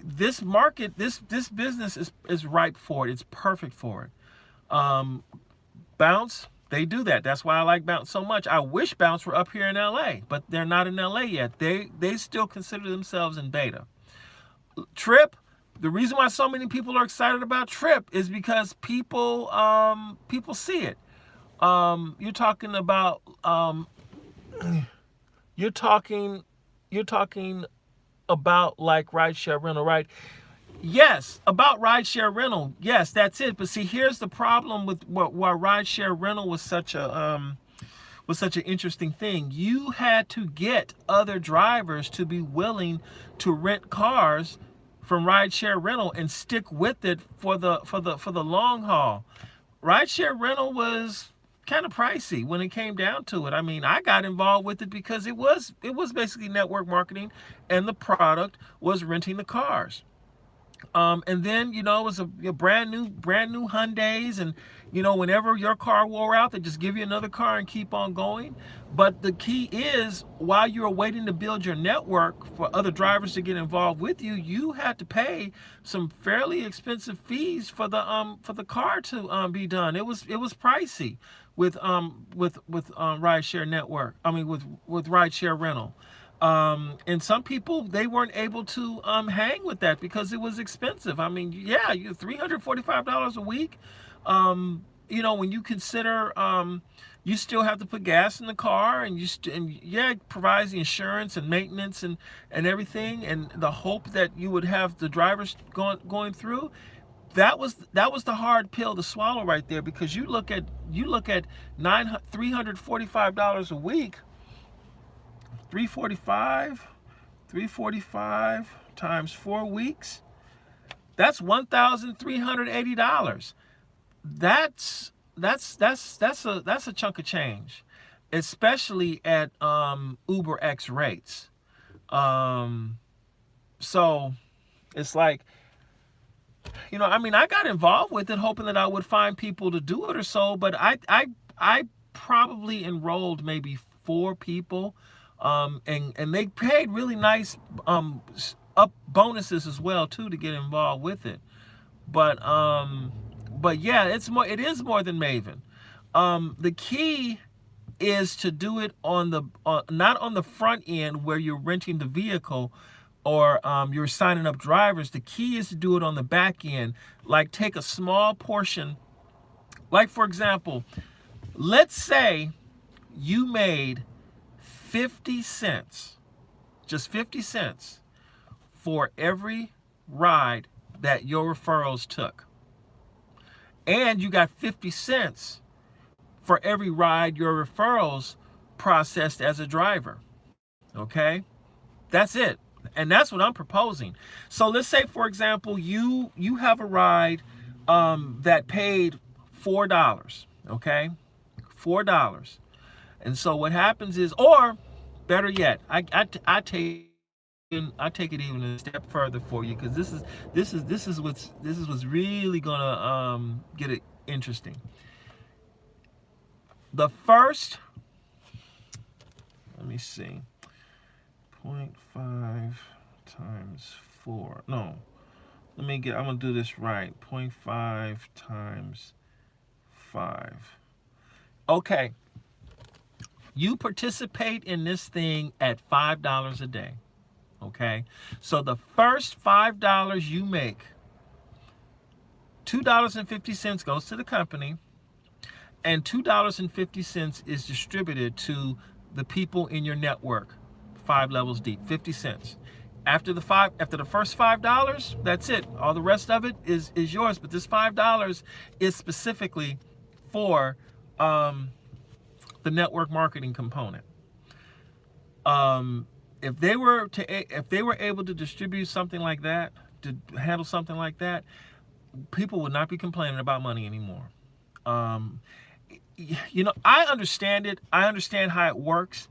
This market, this business is ripe for it. It's perfect for it. Bounce, they do that. That's why I like Bounce so much. I wish Bounce were up here in LA, but they're not in LA yet. They still consider themselves in beta. Trip, the reason why so many people are excited about Trip is because people see it. You're talking about you're talking about like rideshare rental, right? Yes, about rideshare rental. Yes, that's it. But see, here's the problem with why rideshare rental was such an interesting thing. You had to get other drivers to be willing to rent cars from rideshare rental and stick with it for the long haul. Rideshare rental was kind of pricey when it came down to it. I mean, I got involved with it because it was basically network marketing, and the product was renting the cars. And then, it was a brand new Hyundais, and whenever your car wore out, they just give you another car and keep on going. But the key is, while you're waiting to build your network for other drivers to get involved with you, you had to pay some fairly expensive fees for the car to be done. It was pricey with rideshare network. I mean, with rideshare rental. And some people, they weren't able to hang with that because it was expensive. I mean, yeah, you $345 a week. When you consider you still have to put gas in the car, and it provides the insurance and maintenance and everything, and the hope that you would have the drivers going through. That was the hard pill to swallow right there, because you look at $345 a week. 345 times 4 weeks, that's $1,380. That's a chunk of change, especially at Uber X rates. So it's like, I got involved with it hoping that I would find people to do it or so, but I probably enrolled maybe 4 people. And they paid really nice up bonuses as well too to get involved with it. But yeah, it is more than Maven. The key is to do it on not on the front end where you're renting the vehicle, or you're signing up drivers, the key is to do it on the back end. Like take a small portion. Like for example, let's say you made 50 cents, just 50 cents for every ride that your referrals took. And you got 50 cents for every ride your referrals processed as a driver. Okay? That's it. And that's what I'm proposing. So let's say, for example, you have a ride that paid $4. Okay? $4. And so what happens is, or better yet, I take it even a step further for you, because this is what's really gonna get it interesting. The first, let me see, 0.5 times 4. No, I'm gonna do this right. 0.5 times 5. Okay. You participate in this thing at $5 a day. Okay? So the first $5 you make, $2.50 goes to the company, and $2.50 is distributed to the people in your network, 5 levels deep, 50 cents. After the first $5, that's it. All the rest of it is yours, but this $5 is specifically for the network marketing component. If they were able to distribute something like that, to handle something like that, people would not be complaining about money anymore. I understand it. I understand how it works.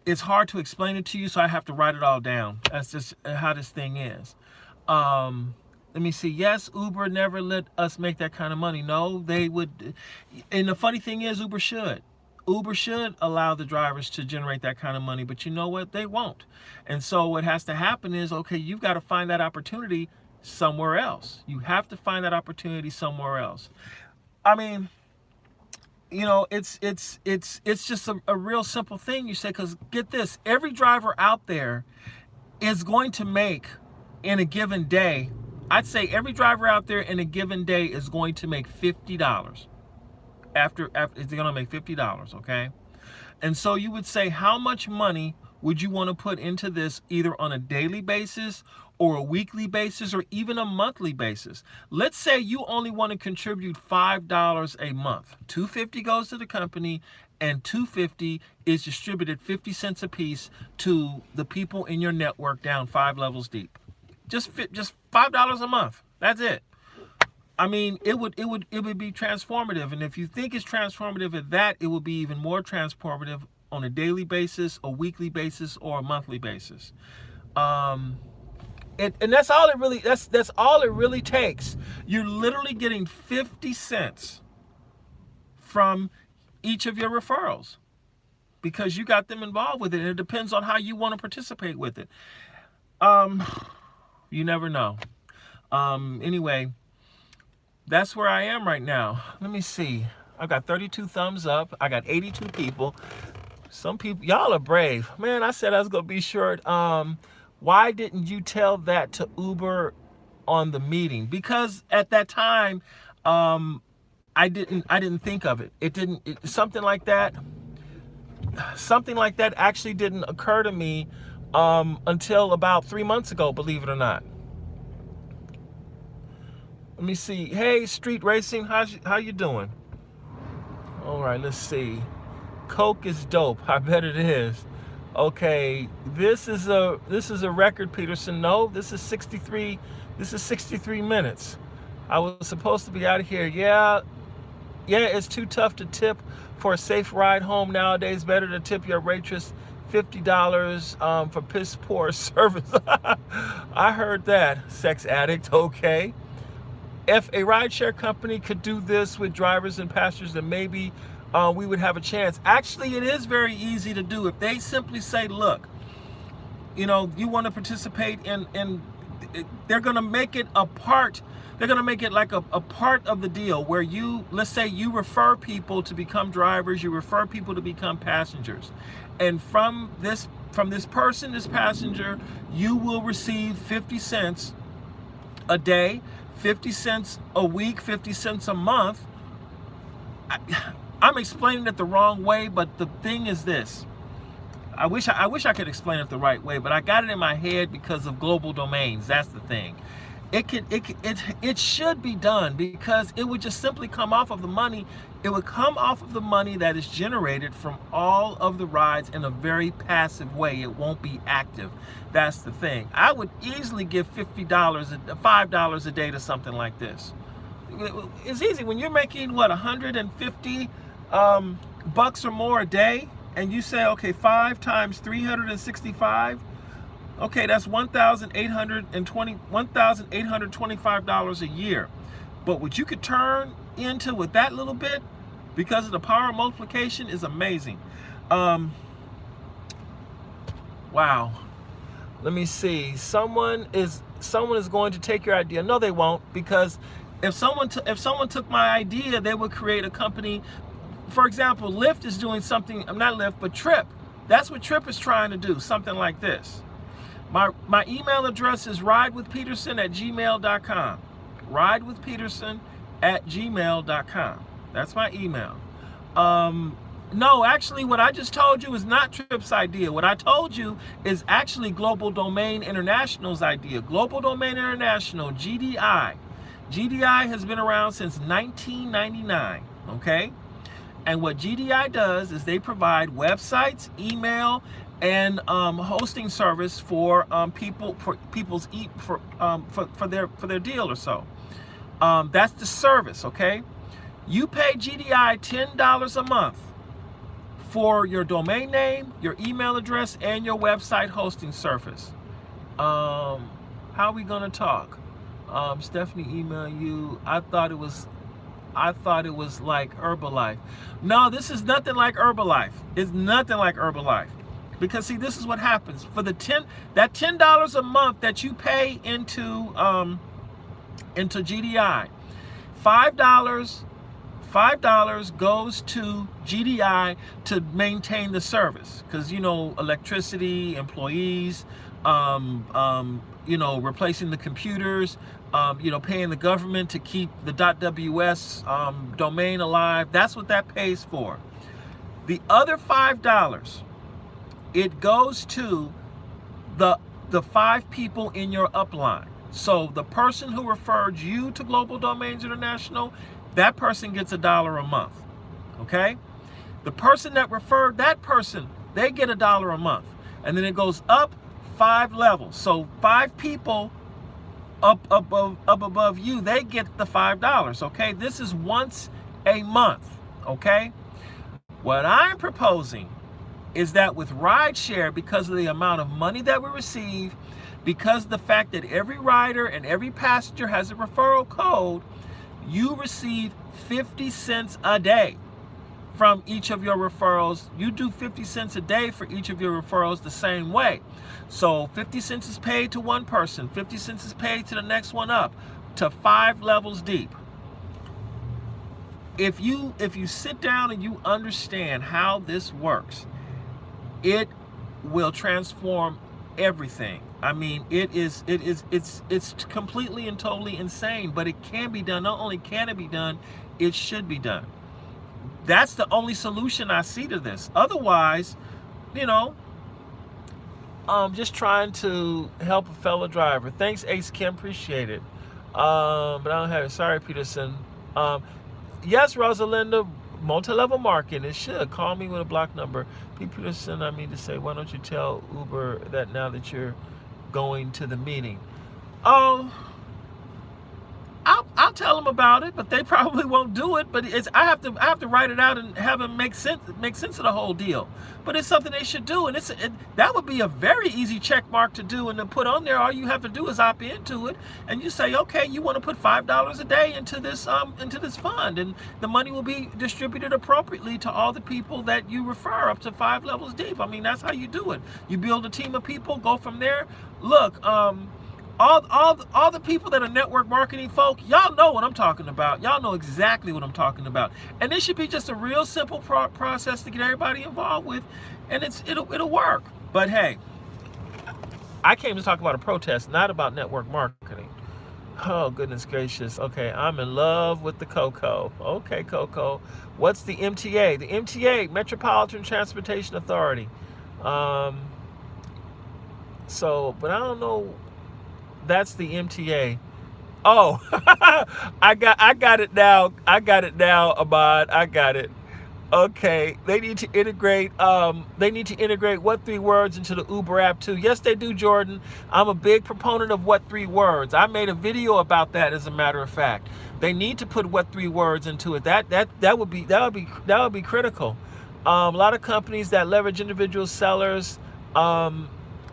It's hard to explain it to you, so I have to write it all down. That's just how this thing is. Let me see. Yes, Uber never let us make that kind of money. No, they would. And the funny thing is, Uber should. Uber should allow the drivers to generate that kind of money, but you know what? They won't. And so what has to happen is, okay, you've got to find that opportunity somewhere else. You have to find that opportunity somewhere else. I mean, it's just a real simple thing you say, because get this, every driver out there is going to make in a given day, I'd say every driver out there in a given day is going to make $50. After they're going to make $50, okay? And so you would say, how much money would you want to put into this, either on a daily basis or a weekly basis or even a monthly basis? Let's say you only want to contribute $5 a month. $2.50 goes to the company, and $2.50 is distributed 50 cents a piece to the people in your network down 5 levels deep. Just $5 a month. That's it. I mean, it would be transformative. And if you think it's transformative at that, it will be even more transformative on a daily basis, a weekly basis, or a monthly basis. And that's all it really that's all it really takes. You're literally getting 50 cents from each of your referrals because you got them involved with it. And it depends on how you want to participate with it. You never know. Anyway, that's where I am right now. Let me see. I got 32 thumbs up. I got 82 people. Some people, y'all are brave. Man, I said I was going to be short. Why didn't you tell that to Uber on the meeting? Because at that time, I didn't think of it. Something like that actually didn't occur to me until about 3 months ago, believe it or not. Let me see. Hey, Street Racing, how you doing? All right, let's see. Coke is dope. I bet it is. Okay, this is a record, Peterson. No, this is 63. This is 63 minutes. I was supposed to be out of here. Yeah, it's too tough to tip for a safe ride home nowadays. Better to tip your waitress $50 for piss poor service. I heard that, sex addict. Okay. If a rideshare company could do this with drivers and passengers, then maybe we would have a chance. Actually, it is very easy to do. If they simply say, look, you want to participate in they're going to make it a part. They're going to make it like a part of the deal where you, let's say you refer people to become drivers, you refer people to become passengers. And from this person, this passenger, you will receive 50 cents a day, 50 cents a week, 50 cents a month. I'm explaining it the wrong way, but the thing is this. I wish I could explain it the right way, but I got it in my head because of global domains. That's the thing. It should be done because it would just simply come off of the money. It would come off of the money that is generated from all of the rides in a very passive way. It won't be active. That's the thing. I would easily give $50, $5 a day to something like this. It's easy when you're making what, 150 bucks or more a day, and you say, okay, 5 times 365. Okay, that's $1,825 a year. But what you could turn into with that little bit, because of the power of multiplication, is amazing. Wow. Let me see. Someone is going to take your idea. No, they won't, because if someone took my idea, they would create a company. For example, Lyft is doing something. Not Lyft, but Trip. That's what Trip is trying to do. Something like this. My email address is ridewithpeterson@gmail.com. ridewithpeterson@gmail.com. That's my email. No, actually, what I just told you is not Trip's idea. What I told you is actually Global Domain International's idea. Global Domain International, GDI. GDI has been around since 1999, okay? And what GDI does is they provide websites, email, and hosting service for their deal or so. That's the service, okay? You pay GDI $10 a month for your domain name, your email address, and your website hosting service. How are we gonna talk? Stephanie, email you. I thought it was like Herbalife. No, this is nothing like Herbalife. It's nothing like Herbalife. Because see, this is what happens. For that $10 a month that you pay into GDI, $5 goes to GDI to maintain the service. Because electricity, employees, replacing the computers, paying the government to keep the .ws domain alive. That's what that pays for. The other $5, it goes to the 5 people in your upline. So the person who referred you to Global Domains International, that person gets $1 a month. Okay? The person that referred that person, they get $1 a month. And then it goes up 5 levels. So 5 people up above you, they get the $5. Okay? This is once a month. Okay? What I'm proposing is that with Rideshare, because of the amount of money that we receive, because of the fact that every rider and every passenger has a referral code, you receive 50 cents a day from each of your referrals. You do 50 cents a day for each of your referrals the same way. So 50 cents is paid to one person, 50 cents is paid to the next one up, to 5 levels deep. If you sit down and you understand how this works, it will transform everything. I mean, it's completely and totally insane, but it can be done. Not only can it be done, it should be done. That's the only solution I see to this. Otherwise, just trying to help a fellow driver. Thanks, Ace Kim, appreciate it. But I don't have it. Sorry, Peterson. Yes, Rosalinda, multi-level marketing. It should. Call me with a block number. P. Peterson, I mean to say, why don't you tell Uber that now that you're going to the meeting? Oh, I'll tell them about it, but they probably won't do it. But I have to write it out and have them make sense of the whole deal. But it's something they should do, and that would be a very easy check mark to do and to put on there. All you have to do is opt into it, and you say, okay, you want to put $5 a day into this fund, and the money will be distributed appropriately to all the people that you refer up to 5 levels deep. I mean, that's how you do it. You build a team of people, go from there. Look, all the people that are network marketing folk, y'all know what I'm talking about. Y'all know exactly what I'm talking about. And this should be just a real simple process to get everybody involved with, and it'll work. But hey, I came to talk about a protest, not about network marketing. Oh, goodness gracious. Okay, I'm in love with the Coco. Okay, Coco. What's the MTA? The MTA, Metropolitan Transportation Authority. But I don't know. That's the MTA. Oh, I got it now. I got it now, Ahmad. I got it. Okay, they need to integrate. They need to integrate what 3 words into the Uber app too. Yes, they do, Jordan. I'm a big proponent of what 3 words. I made a video about that. As a matter of fact, they need to put what 3 words into it. That would be critical. A lot of companies that leverage individual sellers.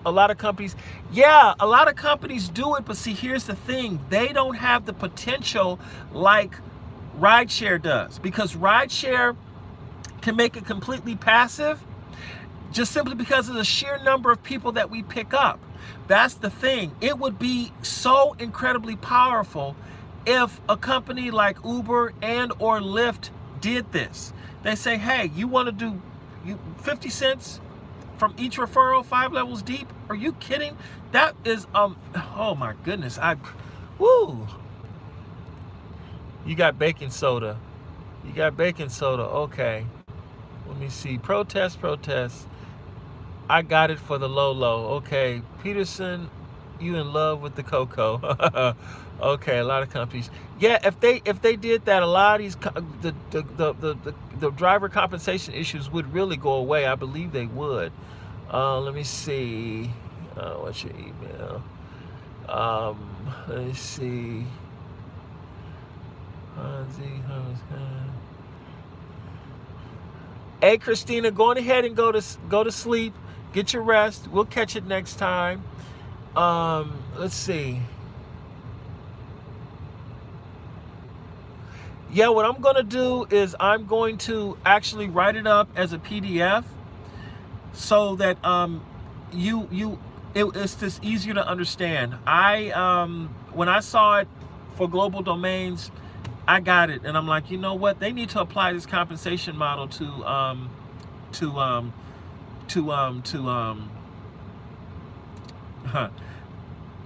A lot of companies, yeah, a lot of companies do it. But see, here's the thing: they don't have the potential like Rideshare does, because Rideshare can make it completely passive just simply because of the sheer number of people that we pick up. That's the thing. It would be so incredibly powerful if a company like Uber and or Lyft did this. They say, hey, you want to do 50 cents from each referral, 5 levels deep? Are you kidding? That is, oh my goodness. Woo. You got baking soda. You got baking soda. Okay. Let me see. Protest. I got it for the low. Okay. Peterson, you in love with the Coco. Okay, a lot of companies. Yeah, if they did that, a lot of these the driver compensation issues would really go away. I believe they would. Let me see. What's your email? Let me see. Hey, Christina, go on ahead and go to sleep. Get your rest. We'll catch it next time. Let's see. Yeah, what I'm going to do is I'm going to actually write it up as a PDF so that it's just easier to understand. When I saw it for global domains, I got it, and I'm like, you know what? They need to apply this compensation model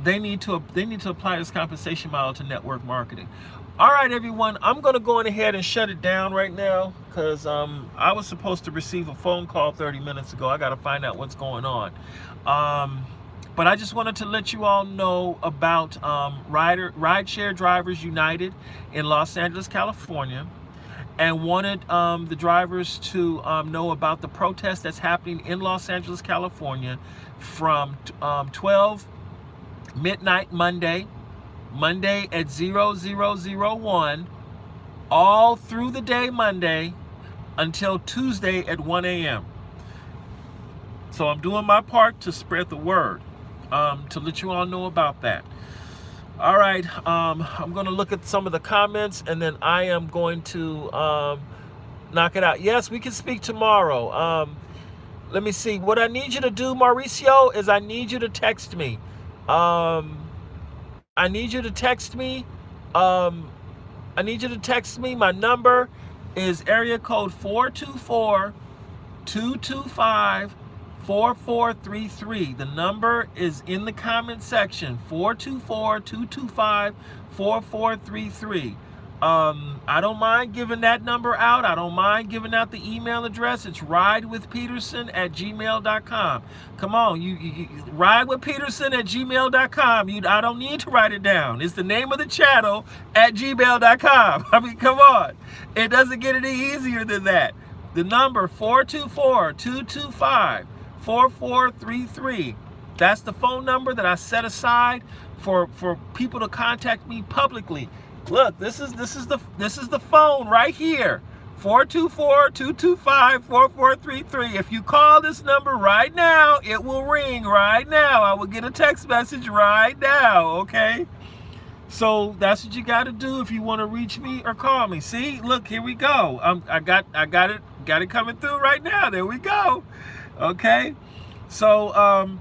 they need to apply this compensation model to network marketing. All right, everyone, I'm going to go on ahead and shut it down right now because I was supposed to receive a phone call 30 minutes ago. I got to find out what's going on. But I just wanted to let you all know about Rideshare Drivers United in Los Angeles, California, and wanted the drivers to know about the protest that's happening in Los Angeles, California from 12 midnight Monday at 0001, all through the day Monday until Tuesday at 1 a.m. So I'm doing my part to spread the word, to let you all know about that. All right, I'm going to look at some of the comments, and then I am going to knock it out. Yes, we can speak tomorrow. Let me see. What I need you to do, Mauricio, is I need you to text me. I need you to text me. My number is area code 424-225-4433. The number is in the comment section. 424-225-4433. I don't mind giving that number out. I don't mind giving out the email address. It's ridewithpeterson@gmail.com. Come on, you ridewithpeterson@gmail.com. I don't need to write it down. It's the name of the channel at gmail.com. I mean, come on. It doesn't get any easier than that. The number 424-225-4433. That's the phone number that I set aside for people to contact me publicly. Look, this is the phone right here. 424-225-4433. If you call this number right now, it will ring right now. I will get a text message right now, okay? So that's what you got to do if you want to reach me or call me. See, look, here we go. I got it coming through right now. There we go. Okay. So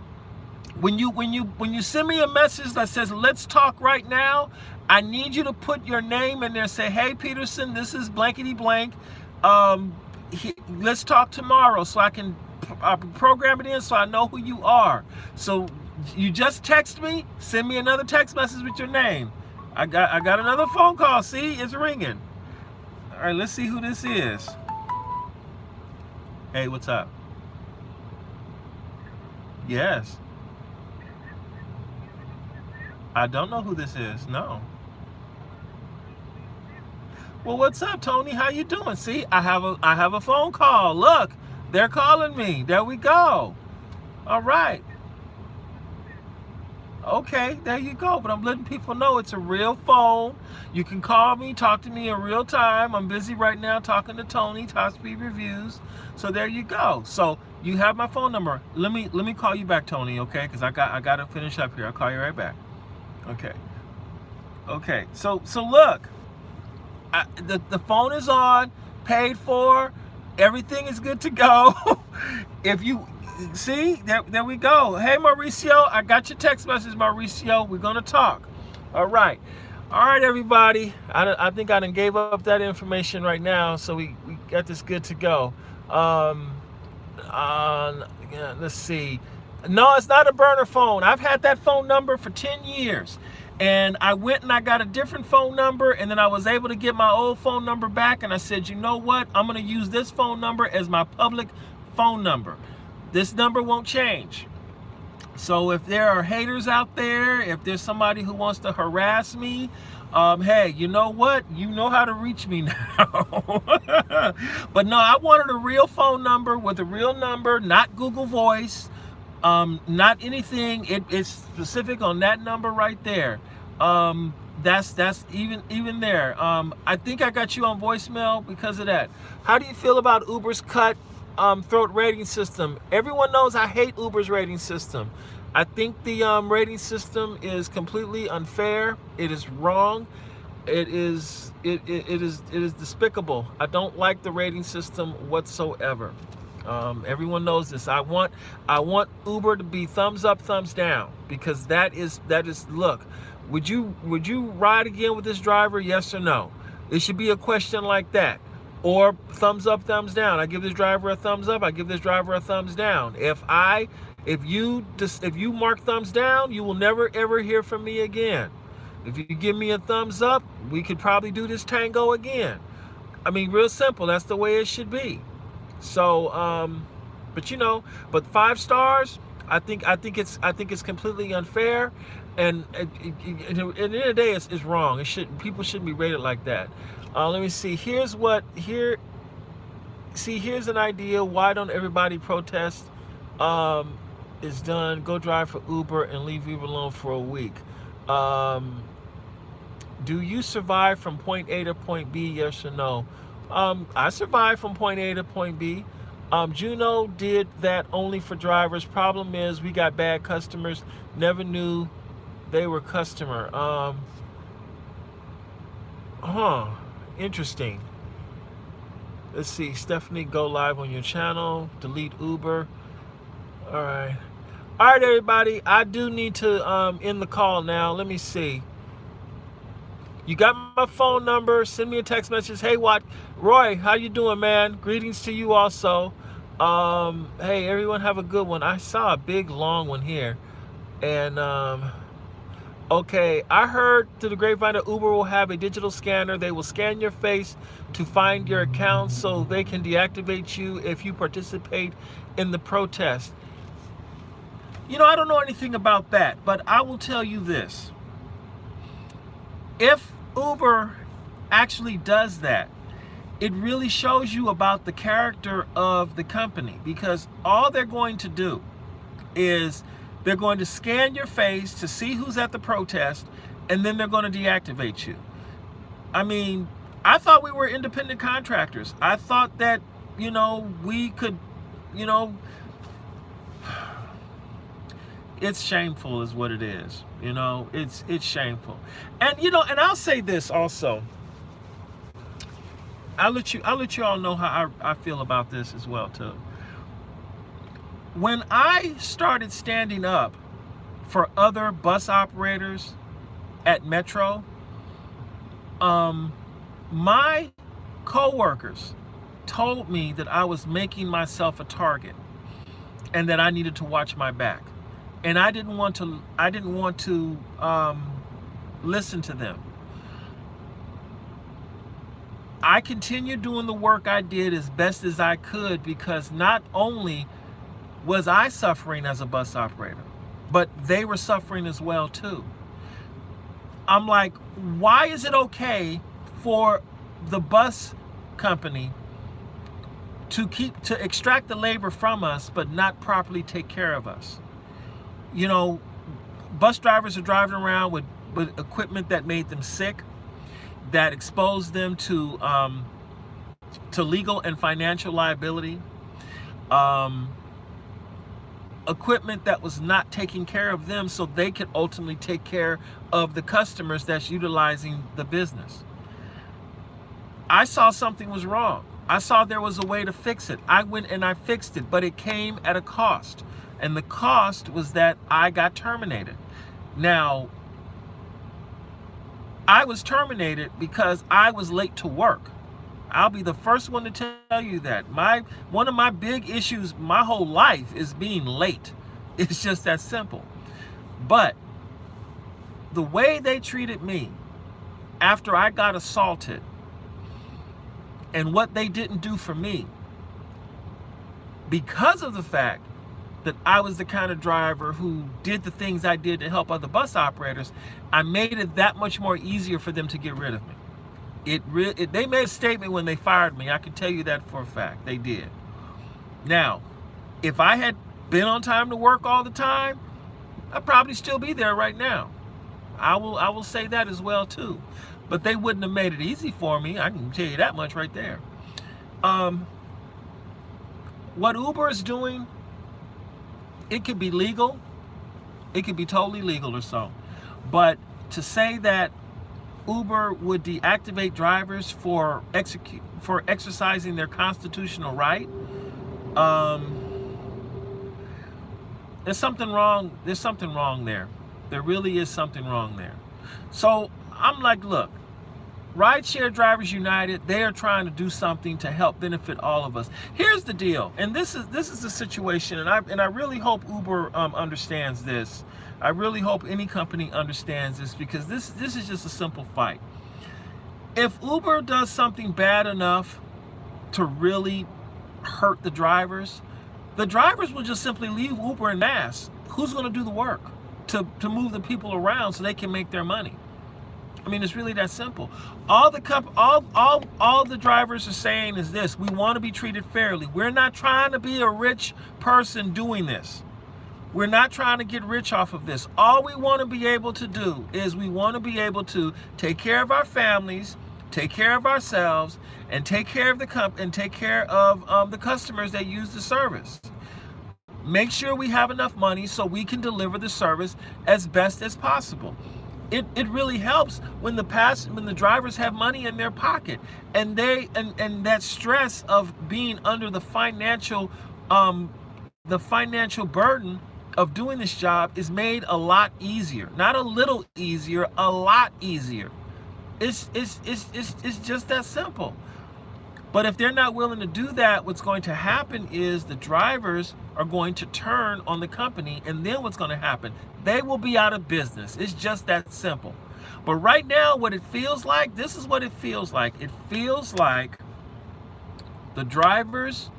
When you send me a message that says let's talk right now, I need you to put your name in there. Say, hey Peterson, this is blankety blank. Let's talk tomorrow, so I can program it in so I know who you are. So you just text me, send me another text message with your name. I got another phone call. See, it's ringing. All right, let's see who this is. Hey, what's up? Yes. I don't know who this is. No. Well, what's up, Tony? How you doing? See, I have a phone call. Look, they're calling me. There we go. All right. Okay, there you go. But I'm letting people know it's a real phone. You can call me, talk to me in real time. I'm busy right now talking to Tony, Top Speed Reviews. So there you go. So you have my phone number. Let me call you back, Tony. Okay, because I got to finish up here. I'll call you right back. Okay. Okay. So look, the phone is on, paid for, everything is good to go. If you see, there we go. Hey Mauricio, I got your text message, Mauricio. We're gonna talk. All right, everybody. I think I done gave up that information right now, so we got this good to go. Yeah, let's see. No, it's not a burner phone. I've had that phone number for 10 years. And I went and I got a different phone number, and then I was able to get my old phone number back, and I said, you know what? I'm going to use this phone number as my public phone number. This number won't change. So if there are haters out there, if there's somebody who wants to harass me, hey, you know what? You know how to reach me now. But no, I wanted a real phone number with a real number, not Google Voice. Not anything. It's specific on that number right there. That's even there. I think I got you on voicemail because of that. How do you feel about Uber's cut throat rating system? Everyone knows I hate Uber's rating system. I think the rating system is completely unfair. It is wrong. It is despicable. I don't like the rating system whatsoever. Everyone knows this. I want Uber to be thumbs up, thumbs down, because that is look, would you ride again with this driver? Yes or no? It should be a question like that. Or thumbs up, thumbs down. I give this driver a thumbs up, I give this driver a thumbs down. If you mark thumbs down, you will never ever hear from me again. If you give me a thumbs up, we could probably do this tango again. I mean, real simple. That's the way it should be. So, but 5 stars, I think it's completely unfair, and at the end of the day, it's wrong. People shouldn't be rated like that. Let me see. Here's an idea. Why don't everybody protest? Is done. Go drive for Uber and leave Uber alone for a week. Do you survive from point A to point B? Yes or no? I survived from point A to point B. Juno did that only for drivers. Problem is, we got bad customers. Never knew they were customer. Interesting. Let's see. Stephanie, go live on your channel. Delete Uber. All right, everybody. I do need to end the call now. Let me see. You got my phone number. Send me a text message. Hey, Roy, how you doing, man? Greetings to you also. Hey, everyone have a good one. I saw a big, long one here. And, okay, I heard through the grapevine that Uber will have a digital scanner. They will scan your face to find your account so they can deactivate you if you participate in the protest. You know, I don't know anything about that, but I will tell you this. If Uber actually does that, it really shows you about the character of the company, because all they're going to do is they're going to scan your face to see who's at the protest, and then they're going to deactivate you. I mean, I thought we were independent contractors. I thought that, we could, it's shameful is what it is. It's shameful. And and I'll say this also. I'll let you all know how I feel about this as well too. When I started standing up for other bus operators at Mystro. My co-workers told me that I was making myself a target and that I needed to watch my back. And I didn't want to listen to them. I continued doing the work I did as best as I could, because not only was I suffering as a bus operator, but they were suffering as well too. I'm like, why is it okay for the bus company to extract the labor from us but not properly take care of us? You know, bus drivers are driving around with equipment that made them sick, that exposed them to legal and financial liability, equipment that was not taking care of them so they could ultimately take care of the customers that's utilizing the business. I saw something was wrong. I saw there was a way to fix it. I went and I fixed it, but it came at a cost. And the cost was that I got terminated. Now, I was terminated because I was late to work. I'll be the first one to tell you that. One of my big issues my whole life is being late. It's just that simple. But the way they treated me after I got assaulted and what they didn't do for me, because of the fact that I was the kind of driver who did the things I did to help other bus operators, I made it that much more easier for them to get rid of me. They made a statement when they fired me. I can tell you that for a fact. They did. Now, if I had been on time to work all the time, I'd probably still be there right now. I will say that as well too. But they wouldn't have made it easy for me. I can tell you that much right there. What Uber is doing, it could be legal. It could be totally legal or so. But to say that Uber would deactivate drivers for exercising their constitutional right, there's something wrong. There's something wrong there. There really is something wrong there. So I'm like, look, Rideshare Drivers United, they are trying to do something to help benefit all of us. Here's the deal, and this is the situation, and I really hope Uber understands this. I really hope any company understands this, because this is just a simple fight. If Uber does something bad enough to really hurt the drivers will just simply leave Uber en masse. Who's going to do the work to move the people around so they can make their money? I mean, it's really that simple. All the drivers are saying is this: we want to be treated fairly. We're not trying to be a rich person doing this. We're not trying to get rich off of this. All we want to be able to do is we want to be able to take care of our families, take care of ourselves, and take care of the customers that use the service. Make sure we have enough money so we can deliver the service as best as possible. It really helps when the drivers have money in their pocket, and that stress of being under the financial burden of doing this job is made a lot easier. Not a little easier, a lot easier. It's just that simple. But if they're not willing to do that, what's going to happen is the drivers are going to turn on the company, and then what's going to happen? They will be out of business. It's just that simple. But right now, what it feels like, this is what it feels like. It feels like the drivers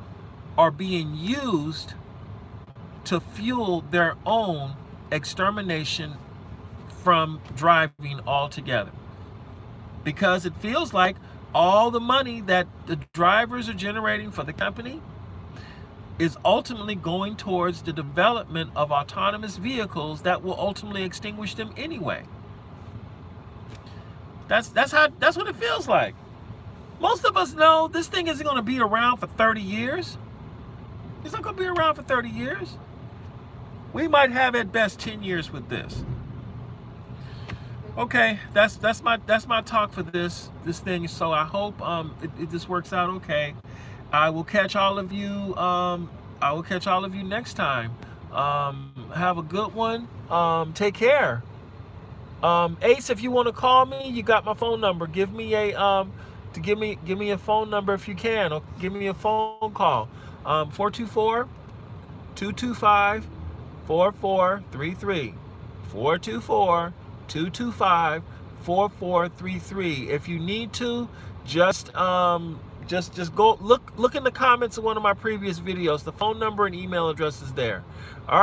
are being used to fuel their own extermination from driving altogether. Because it feels like all the money that the drivers are generating for the company is ultimately going towards the development of autonomous vehicles that will ultimately extinguish them anyway. That's what it feels like. Most of us know this thing isn't going to be around for 30 years. It's not going to be around for 30 years. We might have at best 10 years with this. Okay, that's my talk for this thing. So I hope it just works out okay. I will catch all of you. I will catch all of you next time. Have a good one. Take care. Ace, if you want to call me, you got my phone number. Give me a give me a phone number if you can, or give me a phone call. 424-225-4433. 424-225-4433. If you need to, just go look in the comments of one of my previous videos. The phone number and email address is there. All right.